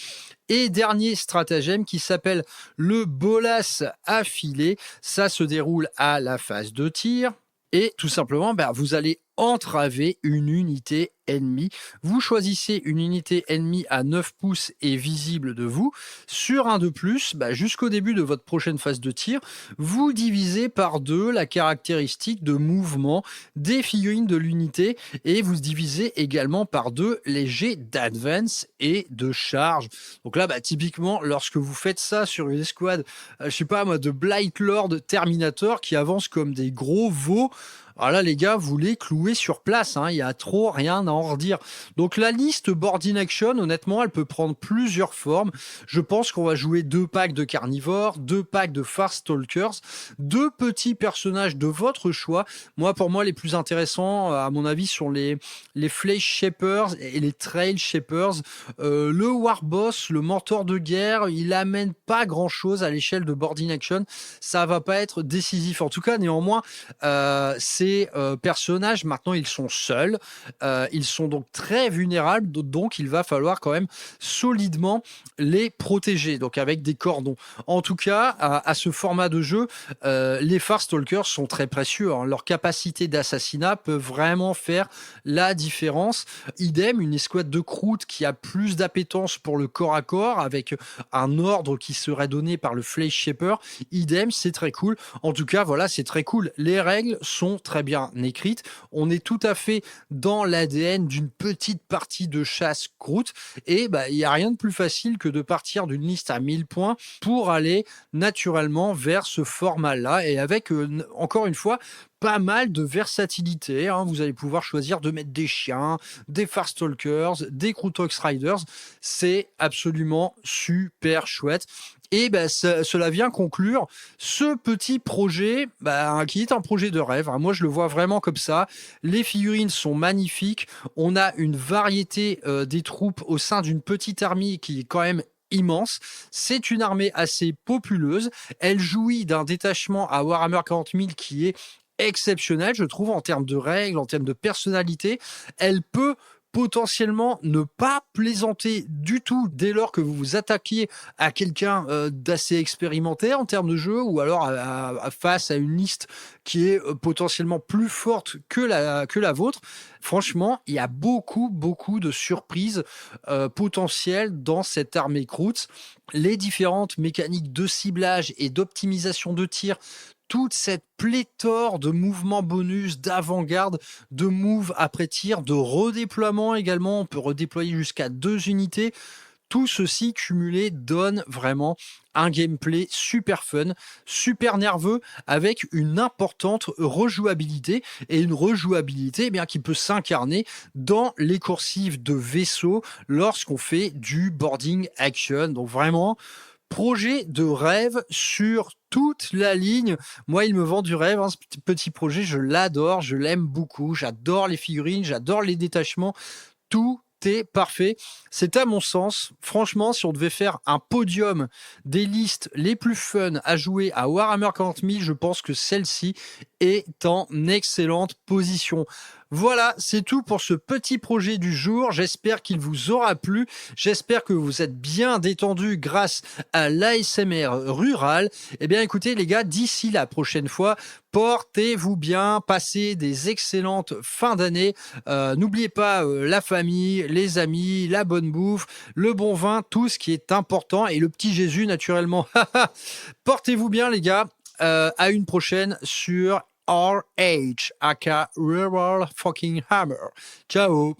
Et dernier stratagème qui s'appelle le bolas affilé. Ça se déroule à la phase de tir. Et tout simplement, vous allez entraver une unité ennemie. Vous choisissez une unité ennemie à 9 pouces et visible de vous. Sur un de plus, jusqu'au début de votre prochaine phase de tir, vous divisez par 2 la caractéristique de mouvement des figurines de l'unité et vous divisez également par 2 les jets d'advance et de charge. Donc là, typiquement, lorsque vous faites ça sur une escouade, je sais pas moi, de Blight Lord Terminator qui avancent comme des gros veaux, alors là, les gars, vous les clouez sur place. Il y a trop rien à en redire. Donc la liste Boarding Action, honnêtement, elle peut prendre plusieurs formes. Je pense qu'on va jouer 2 packs de carnivores, 2 packs de Farstalkers, 2 petits personnages de votre choix. Pour moi, les plus intéressants, à mon avis, sont les Flesh Shapers et les Trail Shapers. Le Warboss, le mentor de guerre, il amène pas grand-chose à l'échelle de Boarding Action. Ça va pas être décisif. En tout cas, néanmoins, ces personnages, maintenant, ils sont seuls. Ils sont donc très vulnérables, donc il va falloir quand même solidement les protéger, donc avec des cordons. En tout cas, à ce format de jeu, les Farstalkers sont très précieux. Leur capacité d'assassinat peut vraiment faire la différence. Idem, une escouade de croûtes qui a plus d'appétence pour le corps à corps, avec un ordre qui serait donné par le Flesh Shaper. Idem, c'est très cool. En tout cas, voilà, c'est très cool. Les règles sont très bien écrites. On est tout à fait dans l'ADN d'une petite partie de chasse croûte et il n'y a rien de plus facile que de partir d'une liste à 1000 points pour aller naturellement vers ce format-là et avec, encore une fois, pas mal de versatilité. Vous allez pouvoir choisir de mettre des chiens, des Farstalkers, des Croûtox Riders. C'est absolument super chouette. Et cela vient conclure ce petit projet qui est un projet de rêve. Moi, je le vois vraiment comme ça. Les figurines sont magnifiques. On a une variété des troupes au sein d'une petite armée qui est quand même immense. C'est une armée assez populeuse. Elle jouit d'un détachement à Warhammer 40 000 qui est exceptionnel, je trouve, en termes de règles, en termes de personnalité. Elle peut potentiellement ne pas plaisanter du tout dès lors que vous vous attaquiez à quelqu'un d'assez expérimenté en termes de jeu ou alors face à une liste qui est potentiellement plus forte que la vôtre. Franchement, il y a beaucoup de surprises potentielles dans cette armée croûte. Les différentes mécaniques de ciblage et d'optimisation de tir, toute cette pléthore de mouvements bonus, d'avant-garde, de moves après tir, de redéploiement également. On peut redéployer jusqu'à 2 unités. Tout ceci cumulé donne vraiment un gameplay super fun, super nerveux, avec une importante rejouabilité et une rejouabilité qui peut s'incarner dans les coursives de vaisseaux lorsqu'on fait du boarding action. Donc vraiment, projet de rêve sur toute la ligne. Moi, il me vend du rêve, ce petit projet, je l'adore, je l'aime beaucoup, j'adore les figurines, j'adore les détachements, tout est parfait. C'est à mon sens, franchement, si on devait faire un podium des listes les plus fun à jouer à Warhammer 40 000, je pense que celle-ci est en excellente position. Voilà, c'est tout pour ce petit projet du jour. J'espère qu'il vous aura plu. J'espère que vous êtes bien détendus grâce à l'ASMR rural. Eh bien, écoutez, les gars, d'ici la prochaine fois, portez-vous bien, passez des excellentes fins d'année. N'oubliez pas la famille, les amis, la bonne bouffe, le bon vin, tout ce qui est important et le petit Jésus, naturellement. Portez-vous bien, les gars. à une prochaine sur RH, aka Rural Fucking Hammer. Ciao.